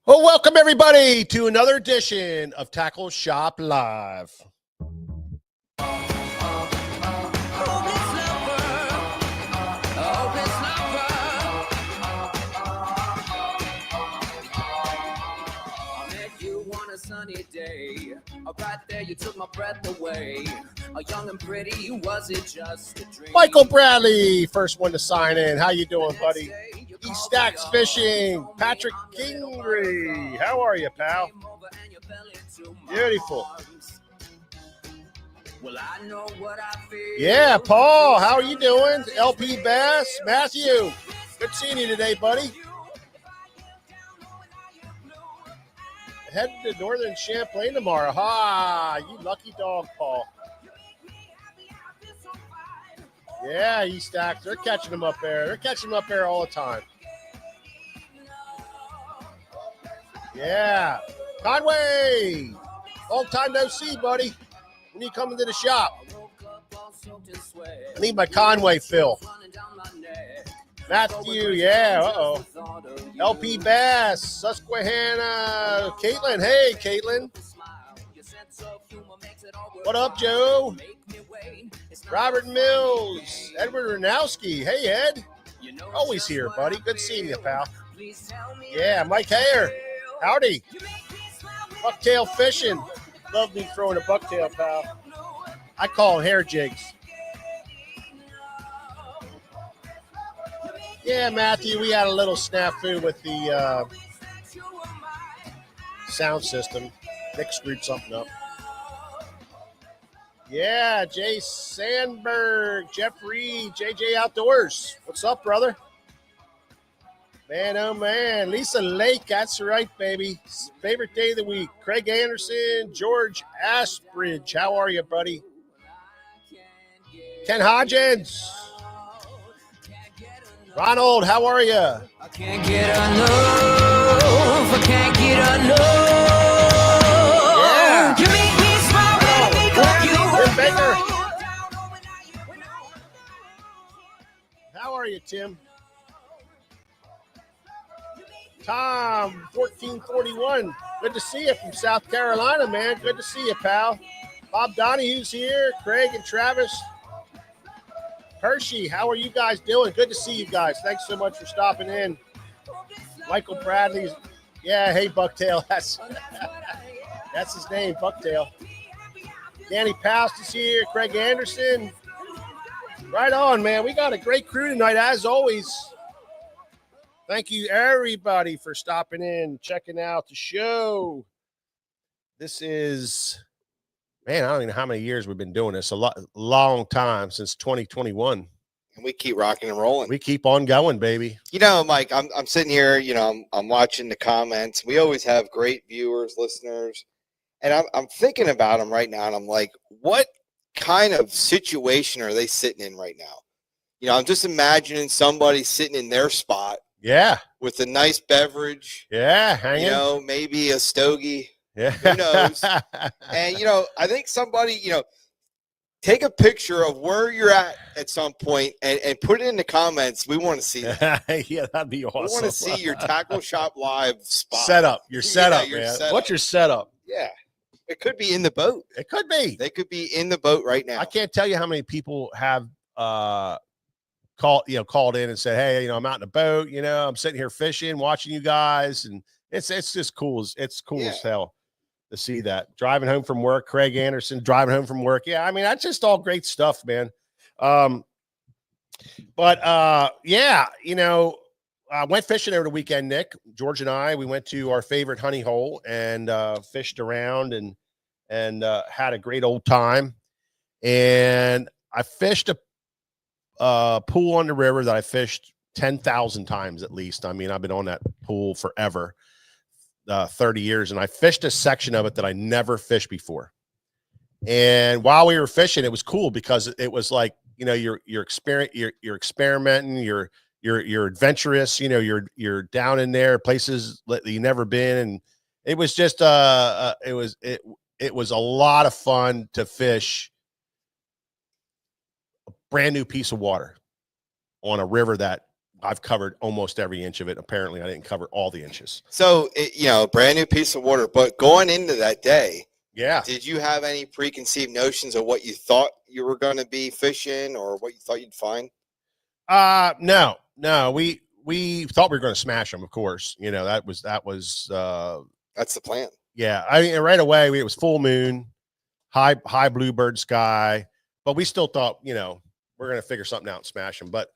Well, welcome everybody to another edition of Tackle Shop Live. Sunny day, right there you took my breath away. A young and pretty, was it just a dream? Michael Bradley, first one to sign in. How you doing, buddy? East Stacks Fishing, Patrick Kingry. How are you, pal? Beautiful. Yeah, Paul, how are you doing? LP Bass, Matthew, good seeing you today, buddy. Heading to Northern Champlain tomorrow. Ha, you lucky dog, Paul. Yeah, E-Stacks, they're catching them up there. They're catching them up there all the time. Yeah. Conway, long time no see, buddy. When you coming to the shop? I need my Conway fill. Matthew, yeah, uh-oh. LP Bass, Susquehanna, Caitlin. Hey, Caitlin. What up, Joe? Robert Mills, Edward Ranowski. Hey, Ed. Always here, buddy. Good seeing you, pal. Yeah, Mike Hayer. Howdy. Bucktail fishing. Love me throwing a bucktail, pal. I call them hair jigs. Yeah, Matthew, we had a little snafu with the sound system. Nick screwed something up. Yeah, Jay Sandberg, Jeff Reed, JJ Outdoors. What's up, brother? Man, oh, man. Lisa Lake, that's right, baby. Favorite day of the week. Craig Anderson, George Ashbridge. How are you, buddy? Ken Hodgins. Ronald, how are you? I can't get enough. I can't get enough. Yeah. You make me smile when I Baker. How are you, Tim? Tom, 1441. Good to see you from South Carolina, man. Good to see you, pal. Bob Donahue's here. Craig and Travis. Hershey, how are you guys doing? Good to see you guys. Thanks so much for stopping in. Michael Bradley's, yeah, hey, Bucktail. That's his name, Bucktail. Danny Poust is here. Craig Anderson. Right on, man. We got a great crew tonight, as always. Thank you, everybody, for stopping in, checking out the show. This is... Man, I don't even know how many years we've been doing this. Long time, since 2021. And we keep rocking and rolling. We keep on going, baby. You know, Mike, I'm sitting here, you know, I'm watching the comments. We always have great viewers, listeners. And I'm thinking about them right now. And I'm like, what kind of situation are they sitting in right now? You know, I'm just imagining somebody sitting in their spot. Yeah. With a nice beverage. Yeah, hanging. You know, maybe a stogie. Yeah. Who knows? And, you know, I think somebody, you know, take a picture of where you're at some point and put it in the comments. We want to see that. Yeah, that'd be awesome. We want to see your Tackle Shop Live spot. Setup. Your setup, your man. setup. What's your setup? Yeah. It could be in the boat. It could be. They could be in the boat right now. I can't tell you how many people have called in and said, hey, you know, I'm out in the boat, you know, I'm sitting here fishing, watching you guys, and it's just cool. It's cool as hell to see that. Driving home from work, Craig Anderson driving home from work. Yeah, I mean, that's just all great stuff, man. Yeah, you know, I went fishing over the weekend, Nick. George and I, we went to our favorite honey hole and fished around and had a great old time. And I fished a pool on the river that I fished 10,000 times at least. I mean, I've been on that pool forever. 30 years, and I fished a section of it that I never fished before. And while we were fishing, it was cool because it was like, you know, you're experimenting, you're adventurous, you know, you're down in there, places that you never been, and it was just it was a lot of fun to fish a brand new piece of water on a river that I've covered almost every inch of it. Apparently I didn't cover all the inches. So, brand new piece of water, but going into that day, Yeah. did you have any preconceived notions of what you thought you were going to be fishing or what you thought you'd find? No, we thought we were going to smash them. Of course, that was, That's the plan. yeah. I mean, right away it was full moon, high bluebird sky, but we still thought, we're going to figure something out and smash them. But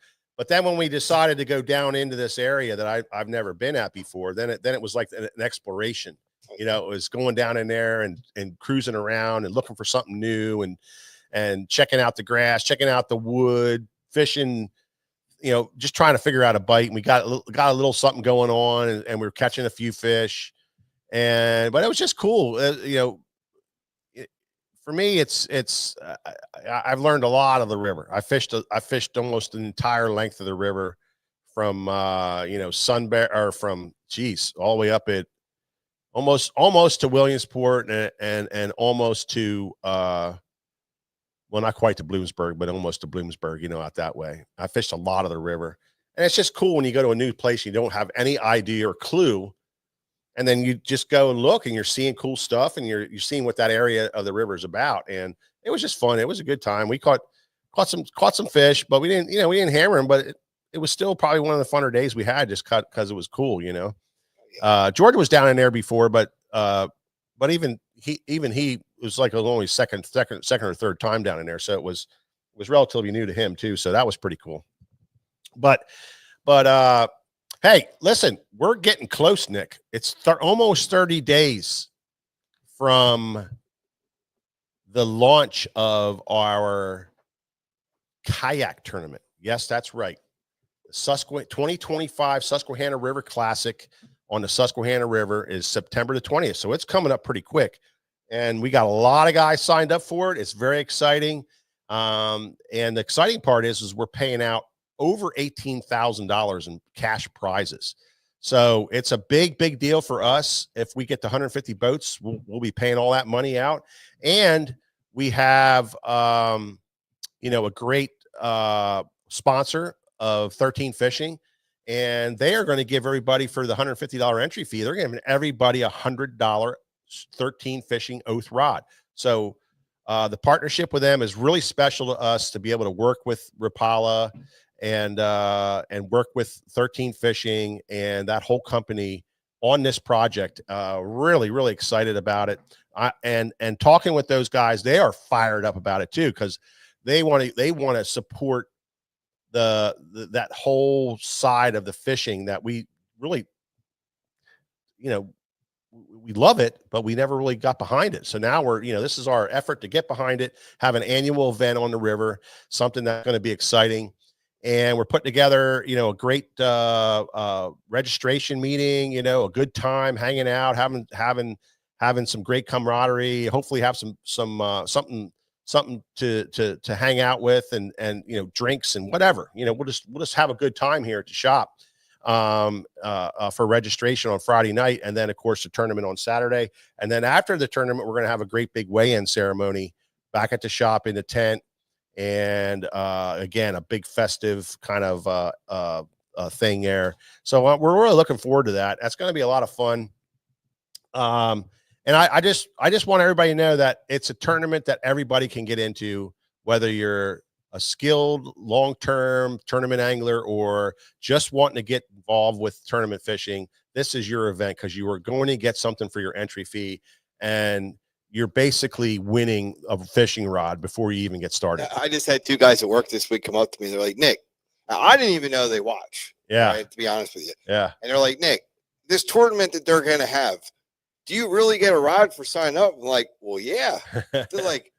then when we decided to go down into this area that I've never been at before, then it was like an exploration. It was going down in there and cruising around and looking for something new and checking out the grass, checking out the wood, fishing, just trying to figure out a bite. And we got a little something going on, and we were catching a few fish, but it was just cool. For me, I've learned a lot of the river. I fished almost the entire length of the river from, Sunbear, or from, all the way up at almost to Williamsport and almost to, well, not quite to Bloomsburg, but almost to Bloomsburg, out that way. I fished a lot of the river, and it's just cool when you go to a new place, you don't have any idea or clue. And then you just go and look, and you're seeing cool stuff, and you're seeing what that area of the river is about. And it was just fun. It was a good time. We caught some fish, but we didn't hammer them, but it was still probably one of the funner days we had, just because it was cool. Georgia was down in there before, but even he was like only second or third time down in there. So it was relatively new to him too. So that was pretty cool. But hey, listen, we're getting close, Nick. It's almost 30 days from the launch of our kayak tournament. Yes, that's right. The 2025 Susquehanna River Classic on the Susquehanna River is September the 20th. So it's coming up pretty quick. And we got a lot of guys signed up for it. It's very exciting. And the exciting part is we're paying out over $18,000 in cash prizes. So it's a big deal for us. If we get to 150 boats, we'll be paying all that money out. And we have, a great sponsor of 13 Fishing, and they are going to give everybody, for the $150 entry fee, they're giving everybody $100 13 Fishing oath rod. So the partnership with them is really special to us, to be able to work with Rapala and work with 13 Fishing and that whole company on this project. Really excited about it. And talking with those guys, they are fired up about it too, because they want to support that whole side of the fishing that we really, we love it, but we never really got behind it. So now this is our effort to get behind it, have an annual event on the river, something that's going to be exciting. And we're putting together, a great registration meeting, a good time hanging out, having some great camaraderie, hopefully have something to hang out with, and drinks and whatever. We'll just have a good time here at the shop for registration on Friday night, and then of course the tournament on Saturday. And then after the tournament, we're going to have a great big weigh-in ceremony back at the shop in the tent. And again, a big festive kind of thing there. So we're really looking forward to that. That's going to be a lot of fun. And I just want everybody to know that it's a tournament that everybody can get into, whether you're a skilled long-term tournament angler or just wanting to get involved with tournament fishing. This is your event, because you are going to get something for your entry fee, and you're basically winning a fishing rod before you even get started. I just had two guys at work this week come up to me. They're like, Nick, I didn't even know they watch. Yeah. Right, to be honest with you. Yeah. And they're like, Nick, this tournament that they're going to have, do you really get a rod for signing up? I'm like, well, yeah. They're like,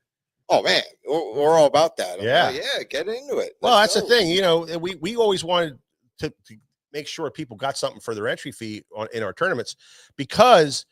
oh man, we're all about that. I'm Yeah. like, yeah, get into it. Well, that's the thing. We always wanted to make sure people got something for their entry fee in our tournaments, because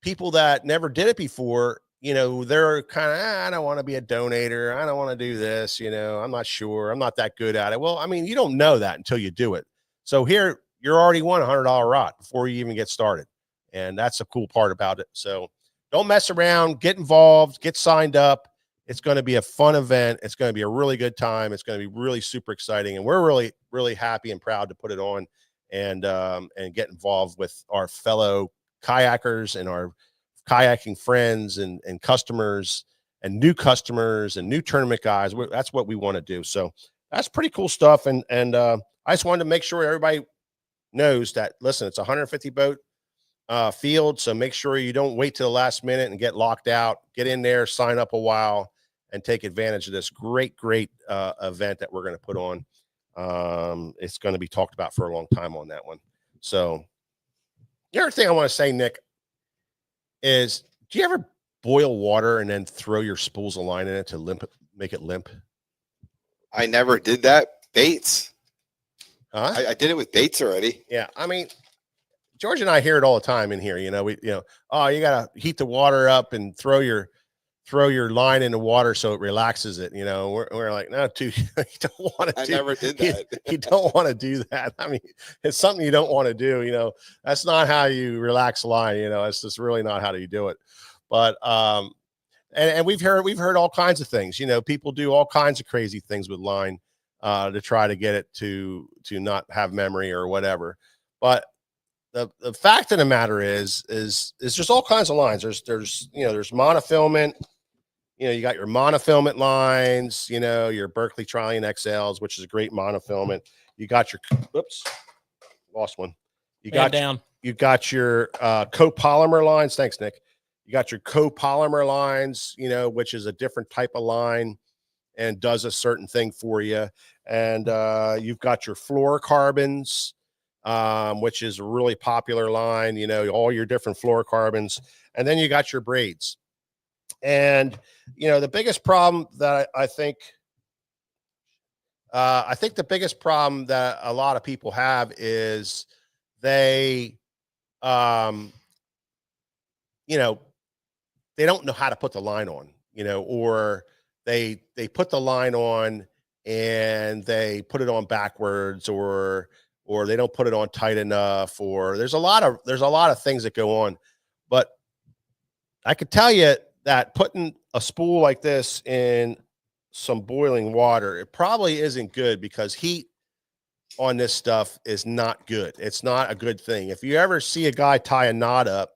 people that never did it before, they're kind of, I don't want to be a donator. I don't want to do this. I'm not sure. I'm not that good at it. Well, I mean, you don't know that until you do it. So here, you're already won $100 rod before you even get started. And that's a cool part about it. So don't mess around, get involved, get signed up. It's going to be a fun event. It's going to be a really good time. It's going to be really super exciting. And we're really, really happy and proud to put it on and get involved with our fellow kayakers and our kayaking friends and customers and new customers and new tournament guys. That's what we want to do. So that's pretty cool stuff. And I just wanted to make sure everybody knows that, listen, it's a 150 boat field. So make sure you don't wait till the last minute and get locked out. Get in there, sign up a while, and take advantage of this great event that we're going to put on. It's going to be talked about for a long time on that one. So the other thing I want to say, Nick, is do you ever boil water and then throw your spools of line in it to make it limp? I never did that. Baits. Huh? I did it with baits already. Yeah. I mean, George and I hear it all the time in here. Oh, you got to heat the water up and throw your line in the water so it relaxes it. We're like, no, dude, you don't want to. I never did that. You don't want to do that. I mean, it's something you don't want to do. That's not how you relax line. It's just really not how you do it. But and we've heard all kinds of things. People do all kinds of crazy things with line to try to get it to not have memory or whatever. But the fact of the matter is just all kinds of lines. There's monofilament. You got your monofilament lines. Your Berkeley Trillium XLs, which is a great monofilament. You got your lost one. You got your copolymer lines. Thanks, Nick. You got your copolymer lines. Which is a different type of line and does a certain thing for you. And you've got your fluorocarbons, which is a really popular line, all your different fluorocarbons. And then you got your braids. And, the biggest problem that I think the biggest problem that a lot of people have is they don't know how to put the line on, or they put the line on and they put it on backwards, or they don't put it on tight enough, or there's a lot of things that go on. But I could tell you that putting a spool like this in some boiling water, it probably isn't good, because heat on this stuff is not good. It's not a good thing. If you ever see a guy tie a knot up,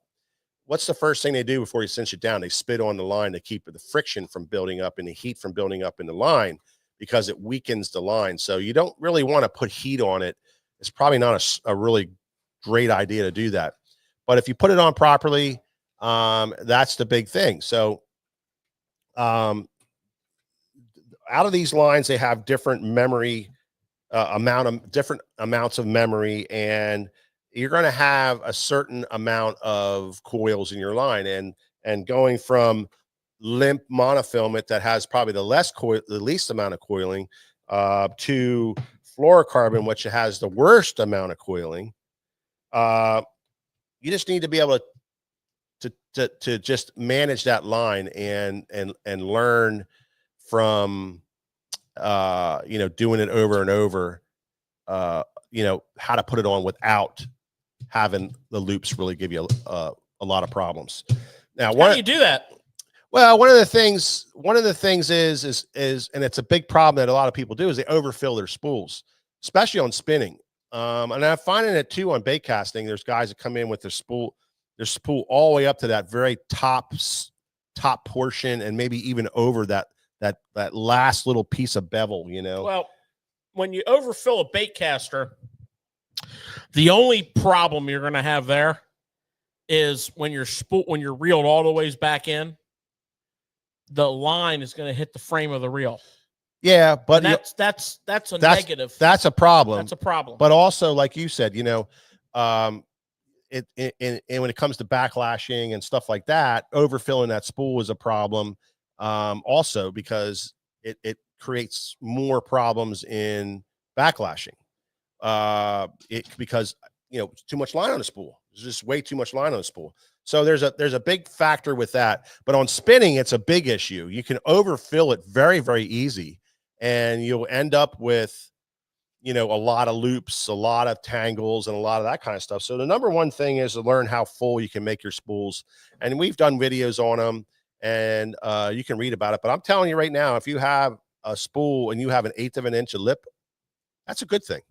what's the first thing they do before you cinch it down? They spit on the line to keep the friction from building up and the heat from building up in the line, because it weakens the line. So you don't really want to put heat on it. It's probably not a really great idea to do that. But if you put it on properly, that's the big thing. So out of these lines, they have different memory, different amounts of memory, and you're going to have a certain amount of coils in your line. And going from limp monofilament that has probably the least amount of coiling to fluorocarbon, which has the worst amount of coiling, you just need to be able to just manage that line and learn from doing it over and over, how to put it on without having the loops really give you a lot of problems. Now, how do you do that? Well, one of the things is, and it's a big problem that a lot of people do, is they overfill their spools, especially on spinning. And I'm finding it too on bait casting. There's guys that come in with their spool all the way up to that very top portion, and maybe even over that last little piece of bevel, Well, when you overfill a bait caster, the only problem you're going to have there is when you're reeled all the ways back in, the line is going to hit the frame of the reel. Yeah, but and that's a negative. That's a problem. That's a problem. But also, like you said, and when it comes to backlashing and stuff like that, overfilling that spool is a problem. Also, because it creates more problems in backlashing. Because too much line on the spool. There's just way too much line on the spool. So there's a big factor with that. But on spinning, it's a big issue. You can overfill it very, very easy, and you'll end up with a lot of loops, a lot of tangles, and a lot of that kind of stuff. So the number one thing is to learn how full you can make your spools. And we've done videos on them, and you can read about it. But I'm telling you right now, if you have a spool and you have 1/8 of an inch of lip, that's a good thing.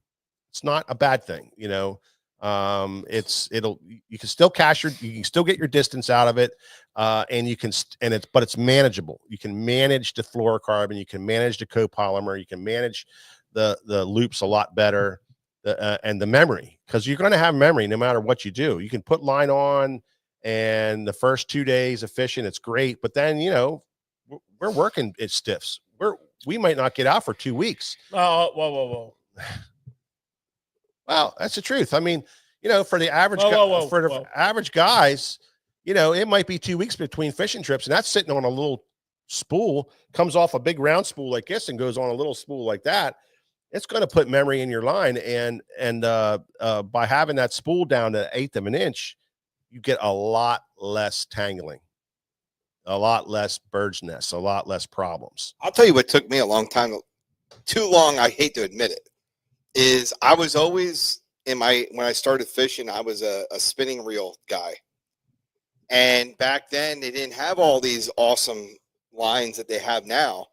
It's not a bad thing, you know. You can still you can still get your distance out of it, and you can but it's manageable. You can manage the fluorocarbon, you can manage the copolymer, you can manage the loops a lot better, and the memory, because you're going to have memory no matter what you do. You can put line on, and the first 2 days of fishing, it's great, but then, you know, we're working it stiffs. We might not get out for 2 weeks. Oh, whoa. Well, that's the truth. I mean, you know, for the average average guys, you know, it might be 2 weeks between fishing trips, and that's sitting on a little spool, comes off a big round spool like this and goes on a little spool like that. It's going to put memory in your line, and by having that spool down to 1/8 of an inch, you get a lot less tangling, a lot less bird's nests, a lot less problems. I'll tell you what took me a long time, too long, I hate to admit it, is I was always when I started fishing, I was a spinning reel guy. And back then they didn't have all these awesome lines that they have now.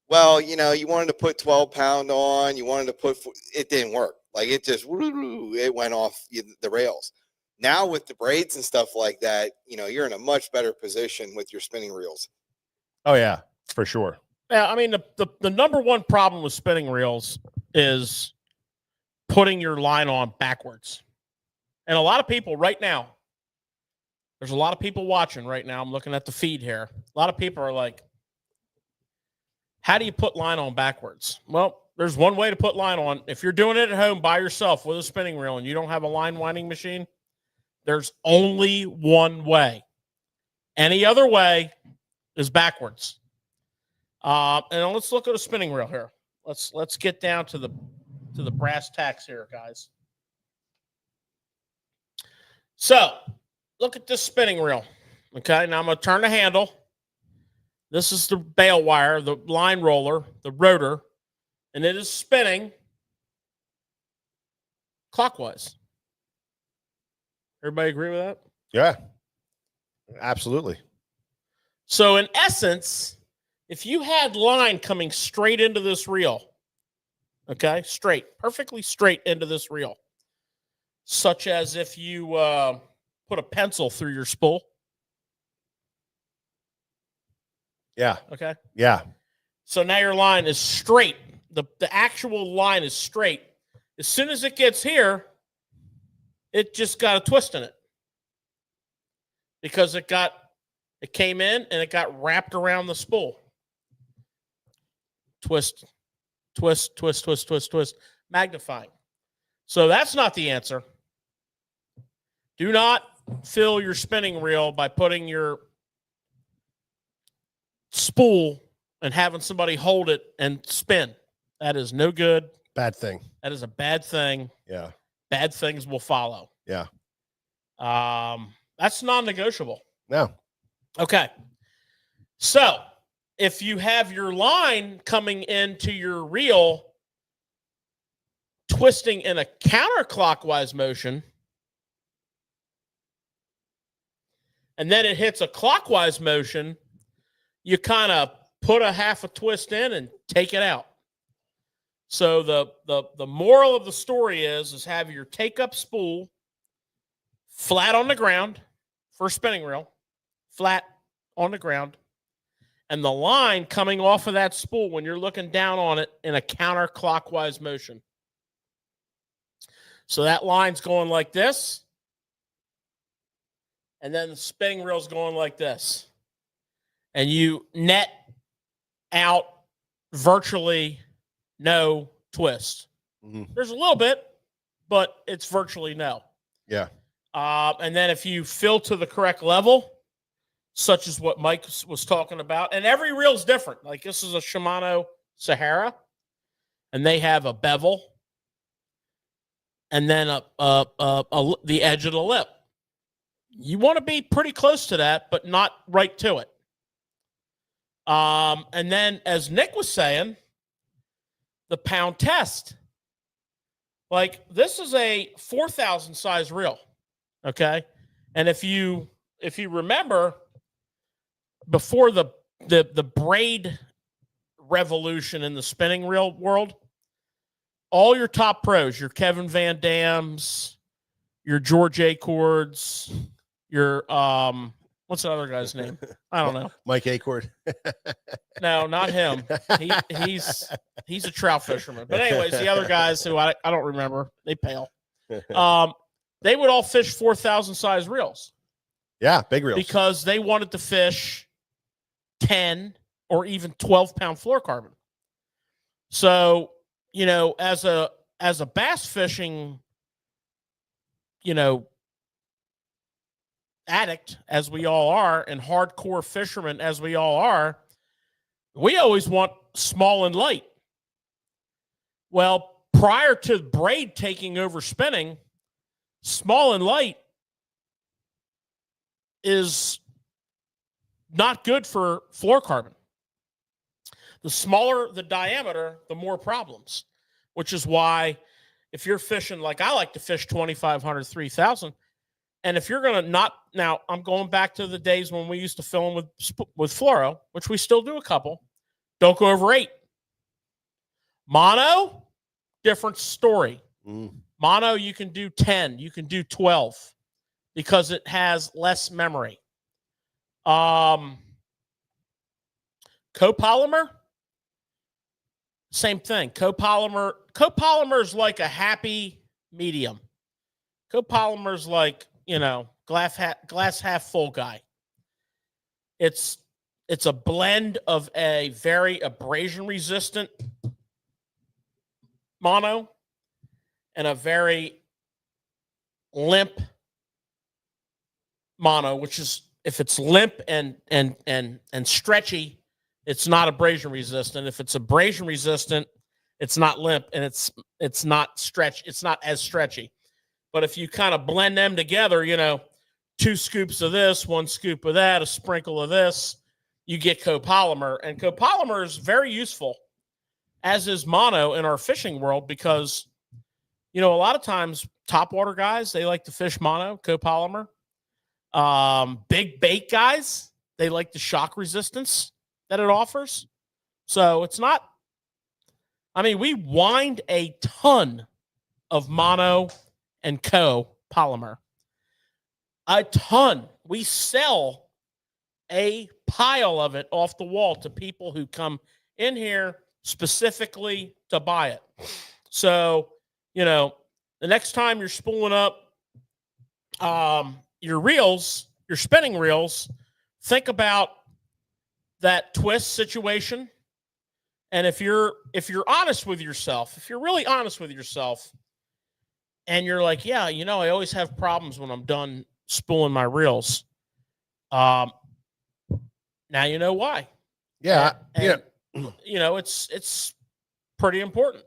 Well, you know, you wanted to put 12-pound on, you wanted to put, it didn't work. Like it just, it went off the rails. Now with the braids and stuff like that, you know, you're in a much better position with your spinning reels. Oh yeah, for sure. Yeah, I mean, the number one problem with spinning reels is putting your line on backwards. And a lot of people right now, there's a lot of people watching right now. I'm looking at the feed here. A lot of people are like, how do you put line on backwards? Well, there's one way to put line on. If you're doing it at home by yourself with a spinning reel and you don't have a line winding machine, there's only one way. Any other way is backwards. And let's look at a spinning reel here. Let's get down to the brass tacks here, guys. So look at this spinning reel. Okay, now I'm going to turn the handle. This is the bail wire, the line roller, the rotor, and it is spinning clockwise. Everybody agree with that? Yeah, absolutely. So in essence, if you had line coming straight into this reel, okay, straight, perfectly straight into this reel, such as if you put a pencil through your spool. Yeah. Okay. Yeah. So now your line is straight. The actual line is straight. As soon as it gets here, it just got a twist in it. Because it came in and it got wrapped around the spool. Twist, twist, twist, twist, twist, twist, magnifying. So that's not the answer. Do not fill your spinning reel by putting your spool and having somebody hold it and spin. That is no good. Bad thing. That is a bad thing. Yeah. Bad things will follow. Yeah. That's non-negotiable. No. Okay. So if you have your line coming into your reel twisting in a counterclockwise motion, and then it hits a clockwise motion, you kind of put a half a twist in and take it out. So the moral of the story is have your take-up spool flat on the ground for a spinning reel, flat on the ground, and the line coming off of that spool when you're looking down on it in a counterclockwise motion. So that line's going like this, and then the spinning reel's going like this. And you net out virtually no twist. Mm-hmm. There's a little bit, but it's virtually no. Yeah. And then if you fill to the correct level, such as what Mike was talking about, and every reel's different. Like this is a Shimano Sahara, and they have a bevel, and then the edge of the lip. You want to be pretty close to that, but not right to it. And then, as Nick was saying, the pound test. Like this is a 4,000 size reel, okay? And if you remember, before the braid revolution in the spinning reel world, all your top pros, your Kevin Van Dams, your George Acords, your what's the other guy's name? I don't know. Mike Acord. No, not him. He's a trout fisherman. But anyways, the other guys who I don't remember, they pale. They would all fish 4,000 size reels. Yeah, big reels. Because they wanted to fish 10 or even 12-pound fluorocarbon. So, you know, as a bass fishing, you know, addict as we all are, and hardcore fishermen as we all are, we always want small and light. Well, prior to braid taking over spinning, small and light is not good for fluorocarbon. The smaller the diameter, the more problems, which is why if you're fishing, like I like to fish 2,500, 3,000, and if you're going to not, now I'm going back to the days when we used to film with fluoro, which we still do a couple, don't go over 8. Mono, different story. Mono, you can do 10, you can do 12 because it has less memory. Copolymer, same thing. Copolymer is like a happy medium. Copolymer is like, you know, glass half full guy. It's a blend of a very abrasion resistant mono and a very limp mono, which is, if it's limp and stretchy, it's not abrasion resistant. If it's abrasion resistant, it's not limp, and it's not as stretchy. But if you kind of blend them together, you know, 2 scoops of this, 1 scoop of that, a sprinkle of this, you get copolymer. And copolymer is very useful, as is mono in our fishing world, because, you know, a lot of times topwater guys, they like to fish mono, copolymer. Big bait guys, they like the shock resistance that it offers. So it's not, I mean, we wind a ton of mono and copolymer. A ton. We sell a pile of it off the wall to people who come in here specifically to buy it. So, you know, the next time you're spooling up your reels, your spinning reels, think about that twist situation. And if you're honest with yourself, if you're really honest with yourself, and you're like, yeah, you know, I always have problems when I'm done spooling my reels. Now you know why. Yeah. And, you know, it's pretty important.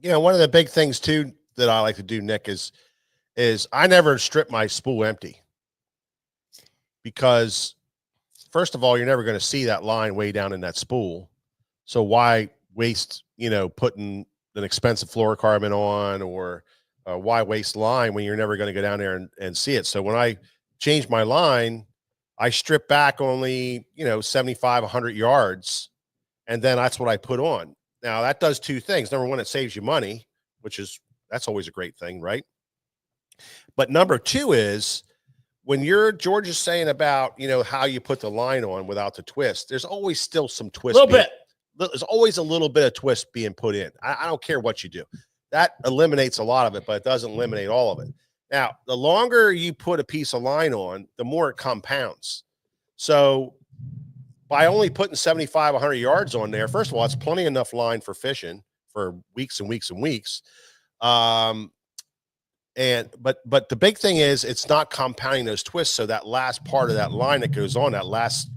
You know, one of the big things too that I like to do, Nick, is I never strip my spool empty, because first of all, you're never going to see that line way down in that spool. So why waste, you know, putting an expensive fluorocarbon on, or why waste line when you're never going to go down there and see it? So when I change my line, I strip back only, you know, 75, 100 yards. And then that's what I put on. Now that does 2 things. Number one, it saves you money, that's always a great thing, right? But number 2 is, when George is saying about, you know, how you put the line on without the twist, there's always still some twist. There's always a little bit of twist being put in. I don't care what you do. That eliminates a lot of it, but it doesn't eliminate all of it. Now, the longer you put a piece of line on, the more it compounds. So by only putting 75, 100 yards on there, first of all, it's plenty enough line for fishing for weeks and weeks and weeks. But the big thing is, it's not compounding those twists. So that last part of that line that goes on, that last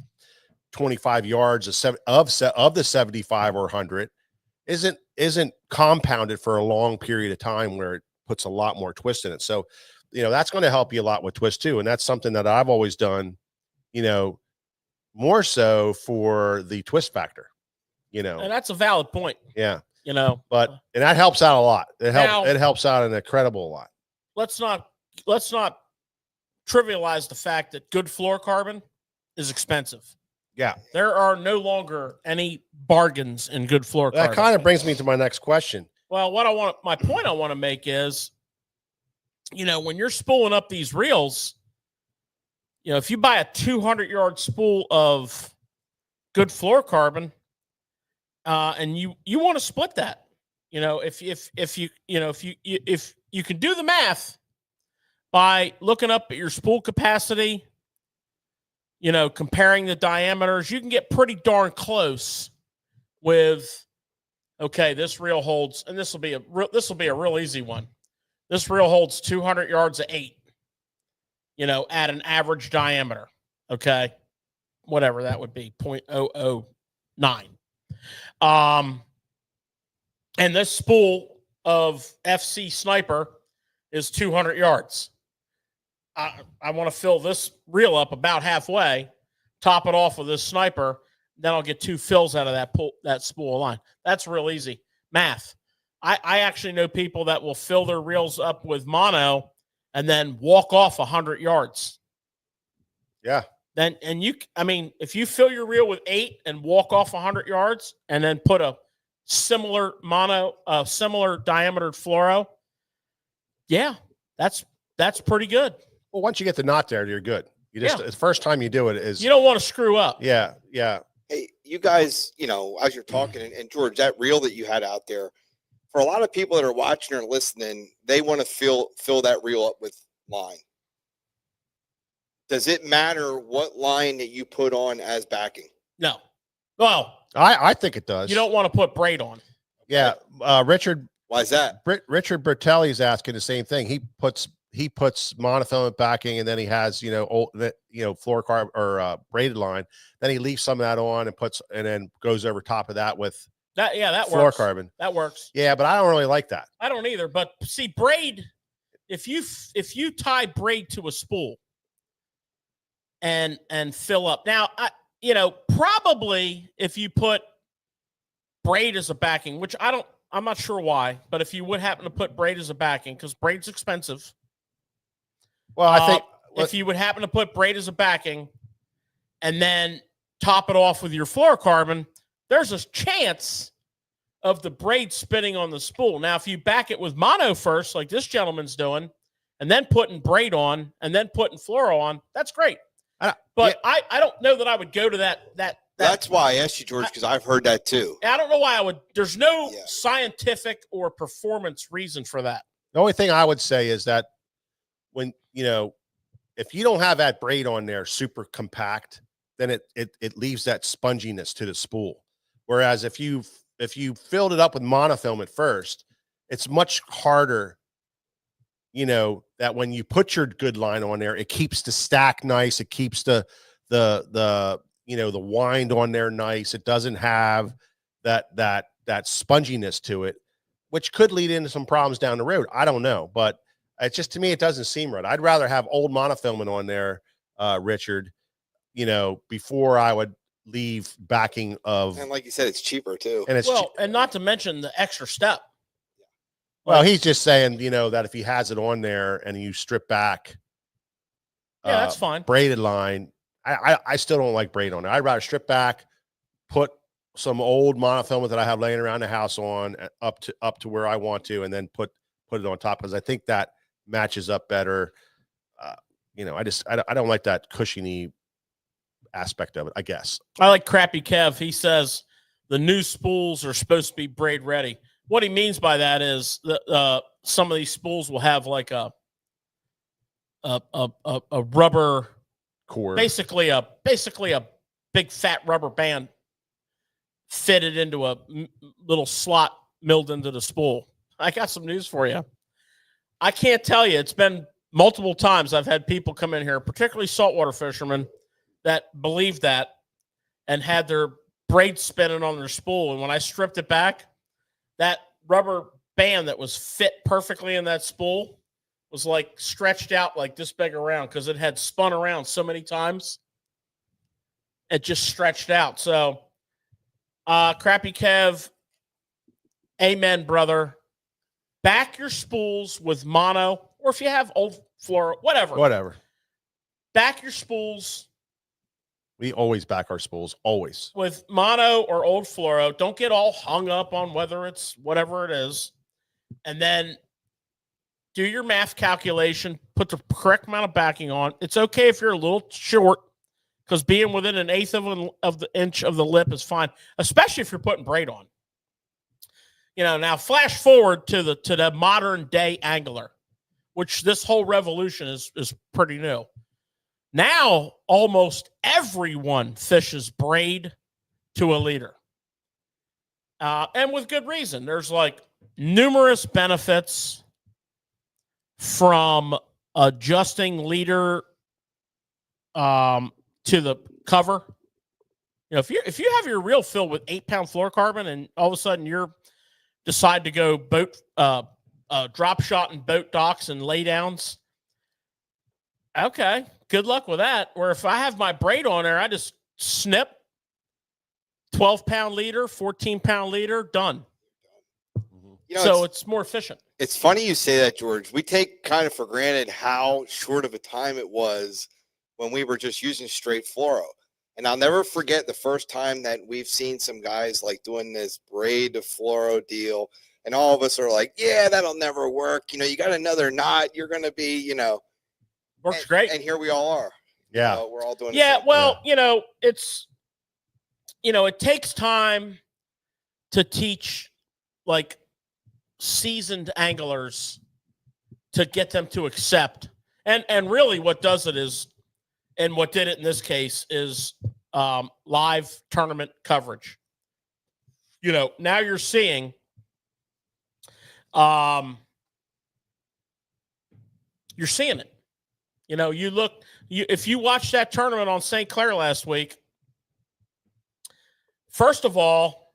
25 yards of the 75 or 100 isn't compounded for a long period of time, where it puts a lot more twist in it. So, you know, that's going to help you a lot with twist too. And that's something that I've always done, you know, more so for the twist factor, you know. And that's a valid point. Yeah. You know, and that helps out a lot. It helps out an incredible lot. Let's not trivialize the fact that good fluorocarbon is expensive. Yeah. There are no longer any bargains in good fluorocarbon. That kind of brings me to my next question. Well, my point I want to make is, when you're spooling up these reels, if you buy a 200-yard spool of good fluorocarbon, and you want to split that, if you can do the math by looking up at your spool capacity, comparing the diameters, you can get pretty darn close with, okay, this reel holds, and this will be a real easy one. This reel holds 200 yards of 8, at an average diameter. Okay. Whatever that would be, 0.009. And this spool of FC Sniper is 200 yards. I want to fill this reel up about halfway, top it off with this Sniper, then I'll get 2 fills out of that spool line. That's real easy math. I actually know people that will fill their reels up with mono and then walk off 100 yards. Yeah. If you fill your reel with 8 and walk off 100 yards and then put a similar similar diameter fluoro, yeah, that's pretty good. Well, once you get the knot there, you're good. The first time you do it is you don't want to screw up. Yeah. Hey, you guys, as you're talking, and George, that reel that you had out there, for a lot of people that are watching or listening, they want to fill that reel up with line. Does it matter what line that you put on as backing? No. Well, I think it does. You don't want to put braid on. Yeah. Richard. Why is that? Richard Bertelli is asking the same thing. He puts monofilament backing, and then he has fluorocarbon or braided line. Then he leaves some of that on and then goes over top of that with that. Yeah, that fluorocarbon. Works. That works. Yeah, but I don't really like that. I don't either. But see, braid. If you tie braid to a spool and fill up now, probably if you put braid as a backing, which I'm not sure why, but if you would happen to put braid as a backing, because braid's expensive. Well, I think if you would happen to put braid as a backing and then top it off with your fluorocarbon, there's a chance of the braid spinning on the spool. Now, if you back it with mono first, like this gentleman's doing, and then putting braid on and then putting fluoro on, that's great. I don't know that I would go to that. That's why I asked you, George, because I've heard that too. I don't know why I would. There's no scientific or performance reason for that. The only thing I would say is that when, if you don't have that braid on there super compact, then it leaves that sponginess to the spool. Whereas if you filled it up with monofilm at first, it's much harder, that when you put your good line on there, it keeps the stack nice. It keeps the wind on there nice. It doesn't have that sponginess to it, which could lead into some problems down the road. I don't know, but it's just, to me, it doesn't seem right. I'd rather have old monofilament on there, Richard, before I would leave backing of. And like you said, it's cheaper too. And it's and not to mention the extra step. Well, he's just saying, that if he has it on there and you strip back, that's fine. Braided line. I still don't like braid on it. I'd rather strip back, put some old monofilament that I have laying around the house on up to where I want to, and then put it on top, because I think that matches up better. I don't like that cushiony aspect of it, I guess. I like Crappy Kev. He says the new spools are supposed to be braid ready. What he means by that is that some of these spools will have like a rubber core, basically a big fat rubber band fitted into a little slot milled into the spool. I got some news for you. I can't tell you. It's been multiple times I've had people come in here, particularly saltwater fishermen, that believe that and had their braid spinning on their spool. And when I stripped it back, that rubber band that was fit perfectly in that spool was like stretched out like this big around, because it had spun around so many times. It just stretched out. So, Crappy Kev, amen, brother. Back your spools with mono, or if you have old fluoro, whatever. Whatever. Back your spools We always back our spools, always. With mono or old fluoro, don't get all hung up on whether it's whatever it is. And then do your math calculation, put the correct amount of backing on. It's okay if you're a little short, because being within an eighth of the inch of the lip is fine, especially if you're putting braid on. Now flash forward to the modern day angler, which this whole revolution is pretty new. Now, almost everyone fishes braid to a leader. And with good reason. There's like numerous benefits from adjusting leader to the cover. If you have your reel filled with 8-pound fluorocarbon and all of a sudden you're decide to go boat drop shot and boat docks and laydowns, okay, good luck with that. Where if I have my braid on there, I just snip 12-pound leader, 14-pound leader, done. So it's more efficient. It's funny you say that, George. We take kind of for granted how short of a time it was when we were just using straight fluoro. And I'll never forget the first time that we've seen some guys like doing this braid to fluoro deal. And all of us are like, yeah, that'll never work. You got another knot. You're going to be, Works great. And here we all are. Yeah. We're all doing Yeah. Well, Yeah. It's, it takes time to teach like seasoned anglers to get them to accept. And really what does it is, and what did it in this case is live tournament coverage. Now you're seeing it. If you watched that tournament on St. Clair last week, first of all,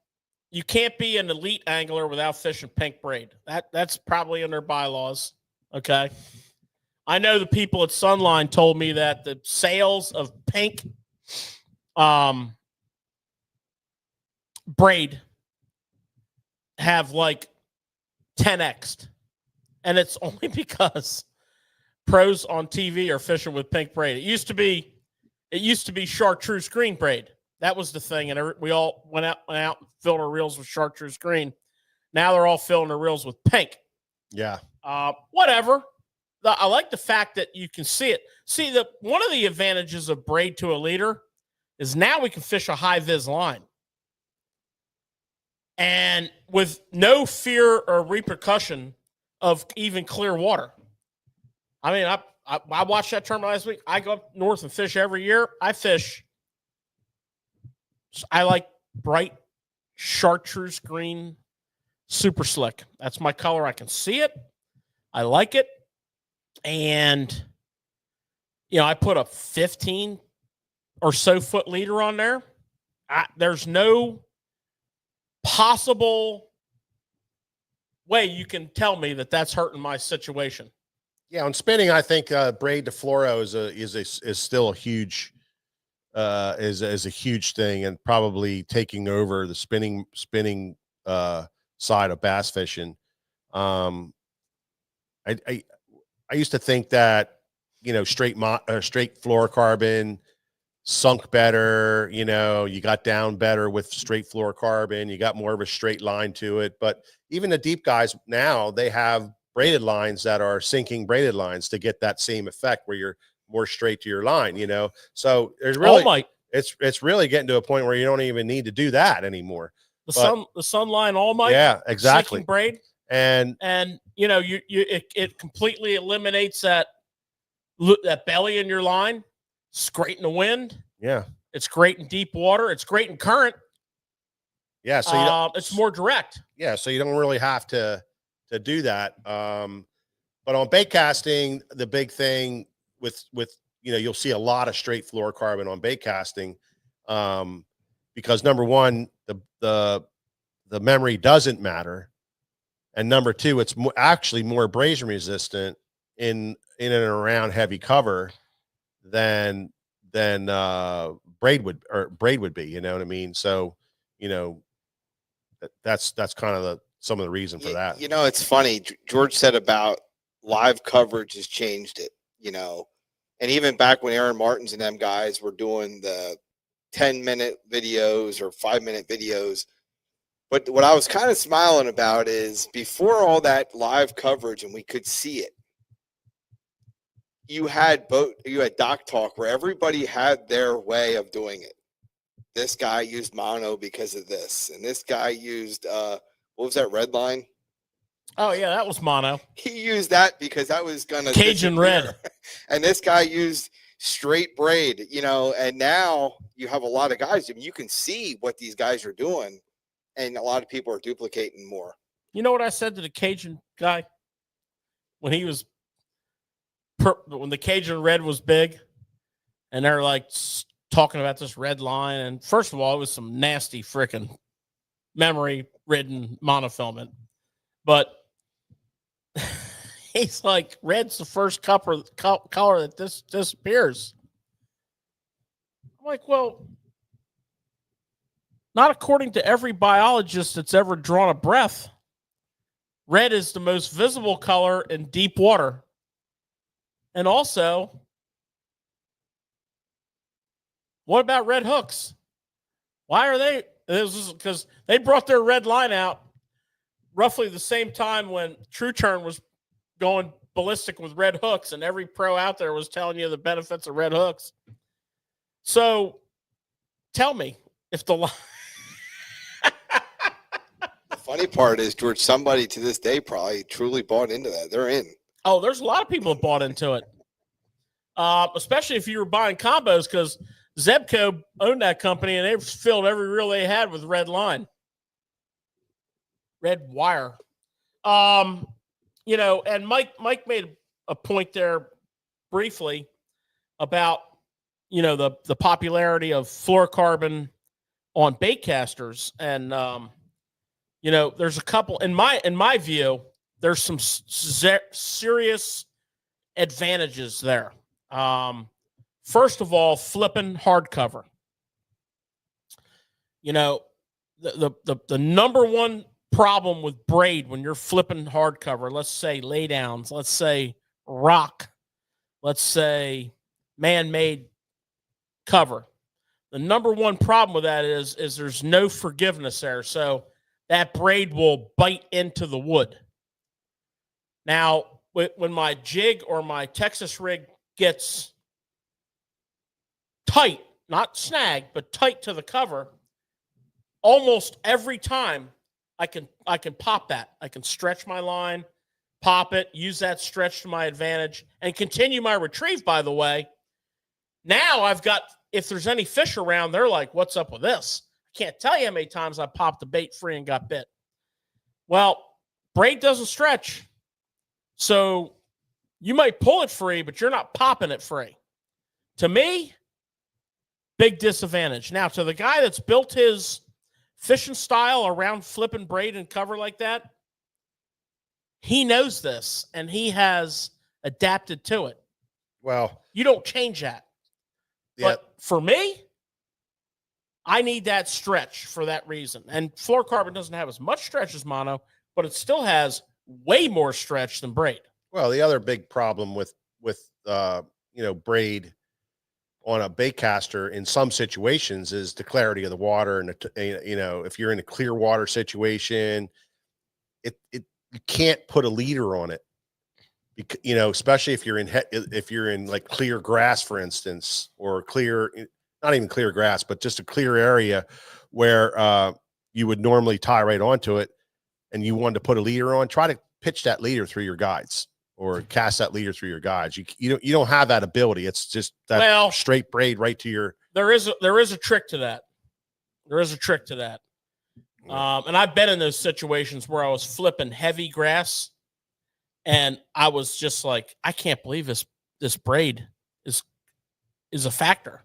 you can't be an elite angler without fishing pink braid. That's probably in their bylaws. Okay. I know the people at Sunline told me that the sales of pink braid have like 10x'd. And it's only because pros on TV are fishing with pink braid. It used to be chartreuse green braid. That was the thing. And we all went out and filled our reels with chartreuse green. Now they're all filling their reels with pink. Yeah. Whatever. I like the fact that you can see it. See, one of the advantages of braid to a leader is now we can fish a high vis line. And with no fear or repercussion of even clear water. I mean, I watched that tournament last week. I go up north and fish every year. I like bright chartreuse green, super slick. That's my color. I can see it. I like it. And, I put a 15 or so foot leader on there. There's no possible way you can tell me that that's hurting my situation. Yeah, on spinning, I think braid to fluoro is still a huge is a huge thing, and probably taking over the spinning side of bass fishing. I used to think that straight fluorocarbon sunk better. You got down better with straight fluorocarbon. You got more of a straight line to it. But even the deep guys now, they have braided lines that are sinking braided lines to get that same effect where you're more straight to your line. So there's really it's really getting to a point where you don't even need to do that anymore. The Sunline All Might, yeah, exactly, sinking braid, and it completely eliminates that belly in your line. It's great in the wind. Yeah, it's great in deep water. It's great in current. Yeah, so it's more direct. Yeah, so you don't really have to do that. But on bait casting, the big thing with you'll see a lot of straight fluorocarbon on bait casting, because number one, the memory doesn't matter, and number two, it's actually more abrasion resistant in and around heavy cover than braid would be. You know what I mean? So that's kind of some of the reason for that. It's funny. George said about live coverage has changed it. And even back when Aaron Martins and them guys were doing the 10-minute videos or 5-minute videos. But what I was kind of smiling about is before all that live coverage and we could see it, you had dock talk where everybody had their way of doing it. This guy used mono because of this, and this guy used what was that, red line? Oh yeah, that was mono. He used that because that was gonna Cajun red. And this guy used straight braid, and now you have a lot of guys. I mean, you can see what these guys are doing, and a lot of people are duplicating more. You know what I said to the Cajun guy when he was when the Cajun red was big, and they're like talking about this red line, and first of all, it was some nasty freaking memory-ridden monofilament, but he's like, red's the first color that this disappears. I'm like, well, not according to every biologist that's ever drawn a breath. Red is the most visible color in deep water. And also, what about red hooks? Why are they? Because they brought their red line out roughly the same time when True Turn was going ballistic with red hooks, and every pro out there was telling you the benefits of red hooks. So tell me if the funny part is, George, somebody to this day probably truly bought into that. They're in. Oh, there's a lot of people that bought into it, especially if you were buying combos, because Zebco owned that company, and they filled every reel they had with red line, red wire. And Mike made a point there briefly about, the popularity of fluorocarbon on baitcasters. And, there's a couple, in my view, there's some serious advantages there. First of all, flipping hardcover. The number one problem with braid when you're flipping hardcover, let's say laydowns, let's say rock, let's say man-made cover. The number one problem with that is there's no forgiveness there. So that braid will bite into the wood. Now, when my jig or my Texas rig gets tight, not snag, but tight to the cover, almost every time I can pop that. I can stretch my line, pop it, use that stretch to my advantage, and continue my retrieve, by the way. Now I've got, if there's any fish around, they're like, what's up with this? I can't tell you how many times I popped the bait free and got bit. Well, braid doesn't stretch. So you might pull it free, but you're not popping it free. To me, big disadvantage. Now, to the guy that's built his fishing style around flipping braid and cover like that, he knows this, and he has adapted to it. Well, you don't change that. Yeah. But for me, I need that stretch for that reason. And fluorocarbon doesn't have as much stretch as mono, but it still has way more stretch than braid. Well, the other big problem with braid on a baitcaster in some situations is the clarity of the water. And if you're in a clear water situation, you can't put a leader on it. Especially if you're in like clear grass, for instance, or not even clear grass, but just a clear area where you would normally tie right onto it, and you wanted to put a leader on, try to pitch that leader through your guides or cast that leader through your guides. You don't have that ability. It's just that straight braid right to your. There is a trick to that. There is a trick to that. And I've been in those situations where I was flipping heavy grass, and I was just like, I can't believe this braid is a factor.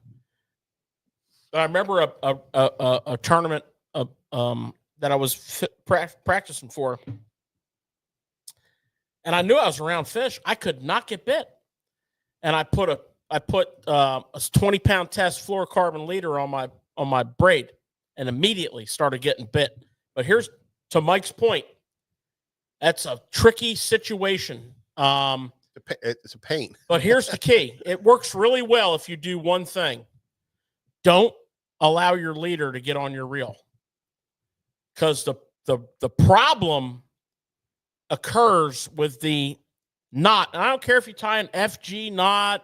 I remember a tournament that I was practicing for, and I knew I was around fish. I could not get bit, and I put a 20-pound test fluorocarbon leader on my braid, and immediately started getting bit. But here's to Mike's point. That's a tricky situation. It's a pain. But here's the key. It works really well if you do one thing. Don't allow your leader to get on your reel. Because the problem occurs with the knot. And I don't care if you tie an FG knot.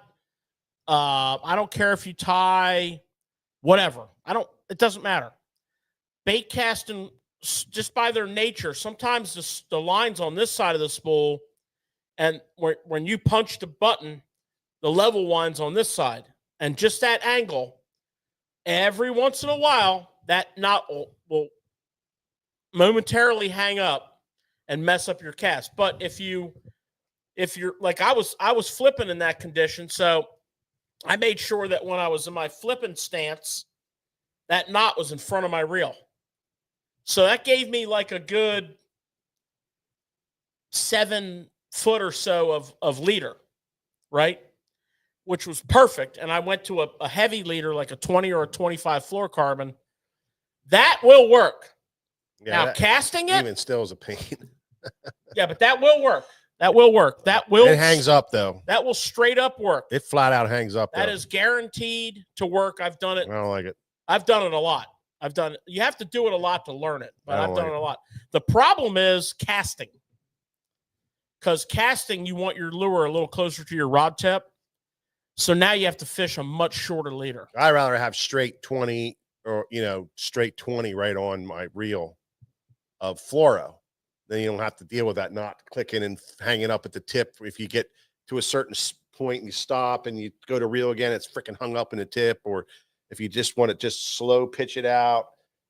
I don't care if you tie whatever. It doesn't matter. Bait casting, just by their nature, sometimes the line's on this side of the spool, and when you punch the button, the level wine's on this side. And just that angle, every once in a while, that knot will momentarily hang up and mess up your cast. But if you're like I was flipping in that condition, so I made sure that when I was in my flipping stance, that knot was in front of my reel. So that gave me like a good 7 foot or so of leader, right? Which was perfect. And I went to a heavy leader, like a 20 or a 25 fluorocarbon. That will work. Yeah, now, casting it even still is a pain. Yeah, but that will work. That will work. That will. It hangs up though. That will straight up work. It flat out hangs up. That though. is guaranteed to work. I've done it. I don't like it. I've done it a lot. You have to do it a lot to learn it, but I've done like it a lot. The problem is casting. Because casting, you want your lure a little closer to your rod tip. So now you have to fish a much shorter leader. I'd rather have straight 20 or, straight 20 right on my reel of fluoro. Then you don't have to deal with that knot clicking and hanging up at the tip. If you get to a certain point and you stop and you go to reel again, it's freaking hung up in the tip. Or if you just want to just slow pitch it out,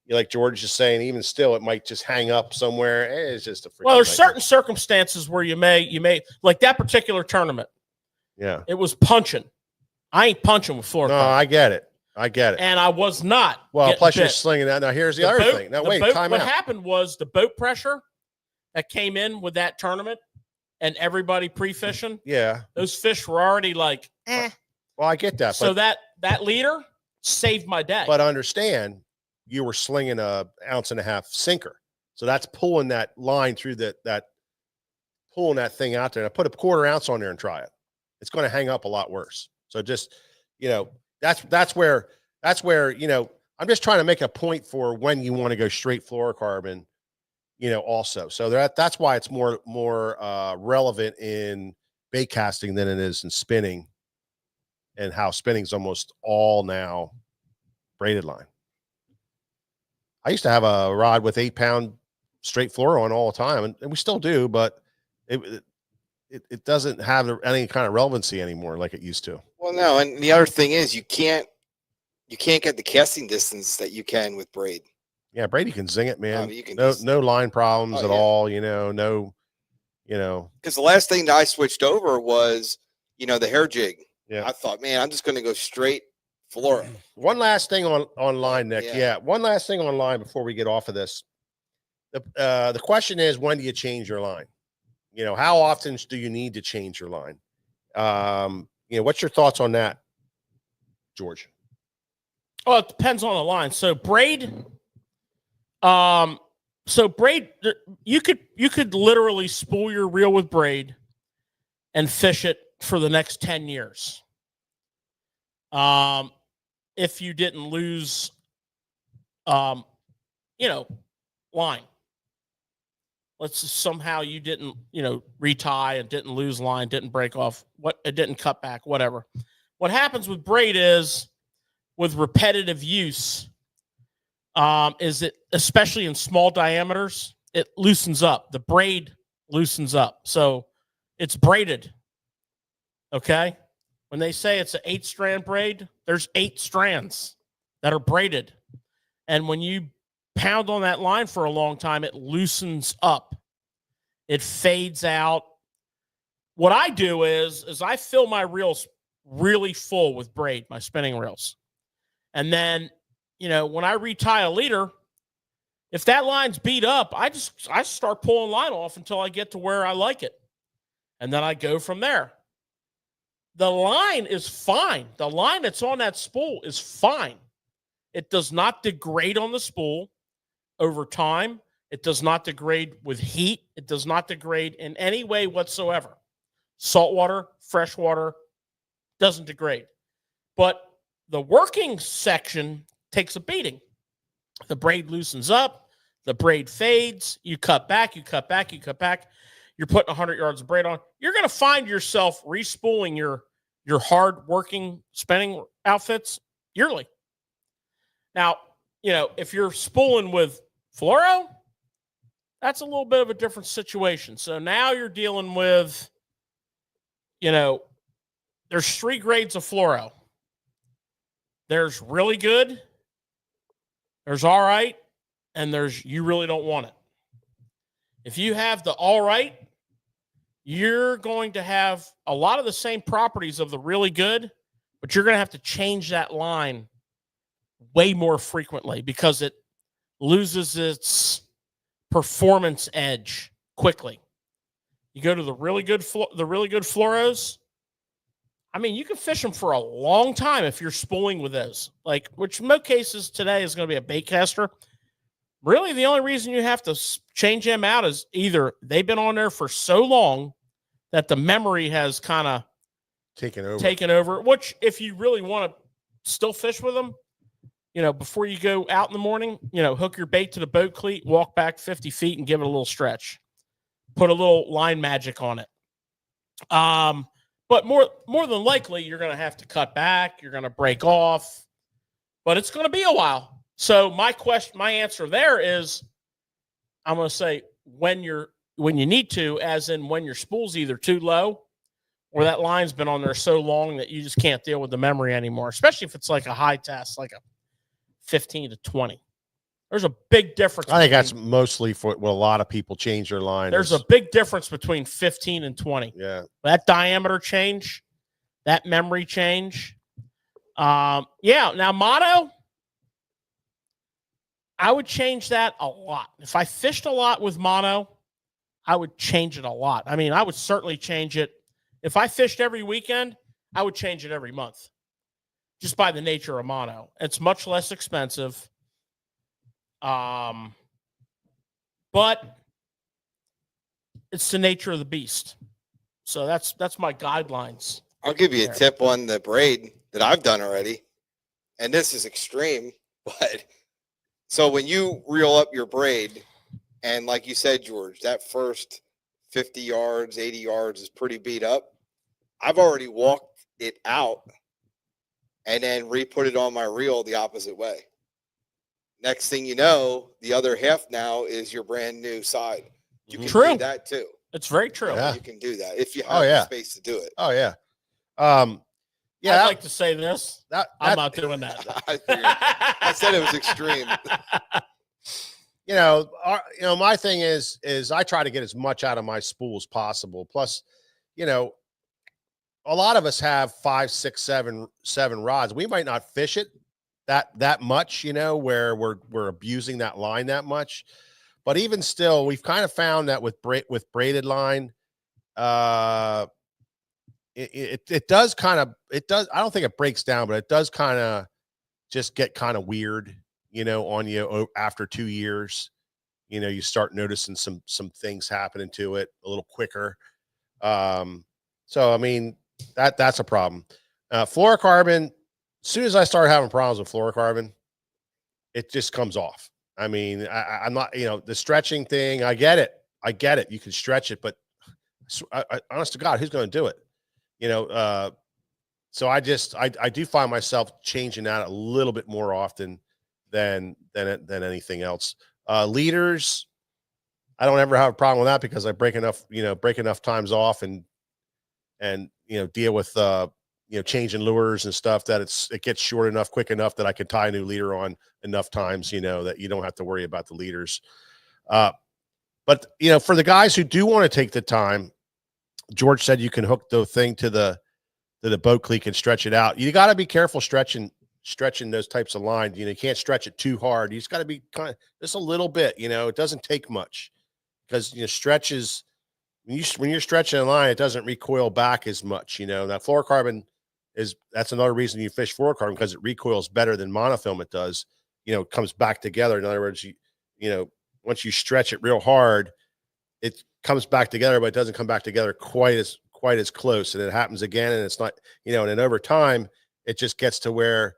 like George is saying, even still, it might just hang up somewhere. It's just a freaking well, there's nightmare. certain circumstances where you may like that particular tournament. Yeah, it was punching. I ain't punching with fluorocarbon. No, I get it. And I was not. Well, plus you're bit. slinging that. Now here's the other boat, thing. Now the wait, boat, time what out. happened was the boat pressure that came in with that tournament and everybody pre-fishing. Yeah, those fish were already like, eh. Well, I get that. So that leader saved my day. But understand, you were slinging a 1.5 ounce sinker, so that's pulling that line through pulling that thing out there. And I put a 1/4 ounce on there and try it. It's going to hang up a lot worse. So just that's where I'm just trying to make a point for when you want to go straight fluorocarbon. Also, so that's why it's more relevant in bait casting than it is in spinning, and how spinning's almost all now braided line. I used to have a rod with 8-pound straight fluoro on all the time, and we still do, but it doesn't have any kind of relevancy anymore like it used to. Well, no, and the other thing is you can't get the casting distance that you can with braid. Yeah, Brady can zing it, man. You can no line problems at all. No. Because the last thing that I switched over was the hair jig. Yeah, I thought, man, I'm just going to go straight fluoro. One last thing online, Nick. Yeah, one last thing online before we get off of this. The question is, when do you change your line? How often do you need to change your line? What's your thoughts on that, George? Oh, it depends on the line. So braid, you could literally spool your reel with braid and fish it for the next 10 years. If you didn't lose, line. Let's just somehow you didn't, retie and didn't lose line, didn't break off, it didn't cut back, whatever. What happens with braid is, with repetitive use, is it, especially in small diameters, it loosens up. The braid loosens up. So it's braided. Okay. When they say it's an 8-strand braid, there's 8 strands that are braided. And when you pound on that line for a long time, it loosens up. It fades out. What I do is I fill my reels really full with braid, my spinning reels. And then, when I retie a leader, if that line's beat up, I start pulling line off until I get to where I like it. And then I go from there. The line is fine. The line that's on that spool is fine. It does not degrade on the spool over time. It does not degrade with heat. It does not degrade in any way whatsoever. Saltwater, freshwater, doesn't degrade. But the working section takes a beating. The braid loosens up, the braid fades, you cut back, you cut back, you cut back. You're putting 100 yards of braid on. You're going to find yourself respooling your hard working spinning outfits yearly. Now, if you're spooling with fluoro, that's a little bit of a different situation. So now you're dealing with, there's 3 grades of fluoro. There's really good, there's all right, and there's you really don't want it. If you have the all right, you're going to have a lot of the same properties of the really good, but you're going to have to change that line way more frequently because it loses its performance edge quickly. You go to the really good fluoros. I mean, you can fish them for a long time if you're spooling with those. Which in most cases today is going to be a bait caster. Really, the only reason you have to change them out is either they've been on there for so long that the memory has kind of taken over. Which, if you really want to still fish with them, before you go out in the morning, hook your bait to the boat cleat, walk back 50 feet and give it a little stretch. Put a little line magic on it. But more than likely, you're going to have to cut back. You're going to break off. But it's going to be a while. So my answer there is, I'm going to say when you need to, as in when your spool's either too low or that line's been on there so long that you just can't deal with the memory anymore, especially if it's like a high test, like a 15 to 20. There's a big difference. I think that's mostly for what a lot of people change their line. There's a big difference between 15 and 20. Yeah. That diameter change, that memory change. Now mono, I would change that a lot. If I fished a lot with mono, I would change it a lot. I mean, I would certainly change it. If I fished every weekend, I would change it every month just by the nature of mono. It's much less expensive. But it's the nature of the beast. So that's my guidelines. I'll give you a tip on the braid that I've done already. And this is extreme, but so when you reel up your braid, and like you said, George, that first 50 yards, 80 yards is pretty beat up. I've already walked it out and then re-put it on my reel the opposite way. Next thing you know, the other half now is your brand new side. You can do that too. It's very true. You can do that if you have the space to do it. Oh yeah. I'd like to say this. I'm not doing that. I said it was extreme. My thing is I try to get as much out of my spool as possible. Plus, a lot of us have 5, 6, 7 rods. We might not fish it that much, where we're abusing that line that much. But even still, we've kind of found that with braided line, it does. I don't think it breaks down, but it does kind of just get kind of weird, on you after 2 years. You start noticing some things happening to it a little quicker. So I mean that's a problem. Fluorocarbon. As soon as I start having problems with fluorocarbon, it just comes off. I mean, I'm not, the stretching thing. I get it. You can stretch it, but honest to God, who's going to do it? So I do find myself changing that a little bit more often than anything else. Leaders, I don't ever have a problem with that because I break enough times off and deal with, changing lures and stuff that it gets short enough, quick enough that I can tie a new leader on enough times, that you don't have to worry about the leaders. But for the guys who do want to take the time, George said you can hook the thing to the boat cleat and stretch it out. You got to be careful stretching those types of lines. You can't stretch it too hard. You just got to be kind of just a little bit, it doesn't take much because, stretches, when you're stretching a line, it doesn't recoil back as much, that fluorocarbon that's another reason you fish fluorocarbon, because it recoils better than monofilament does. It comes back together. In other words, once you stretch it real hard, it comes back together, but it doesn't come back together quite as close. And it happens again. And it's not, and then over time, it just gets to where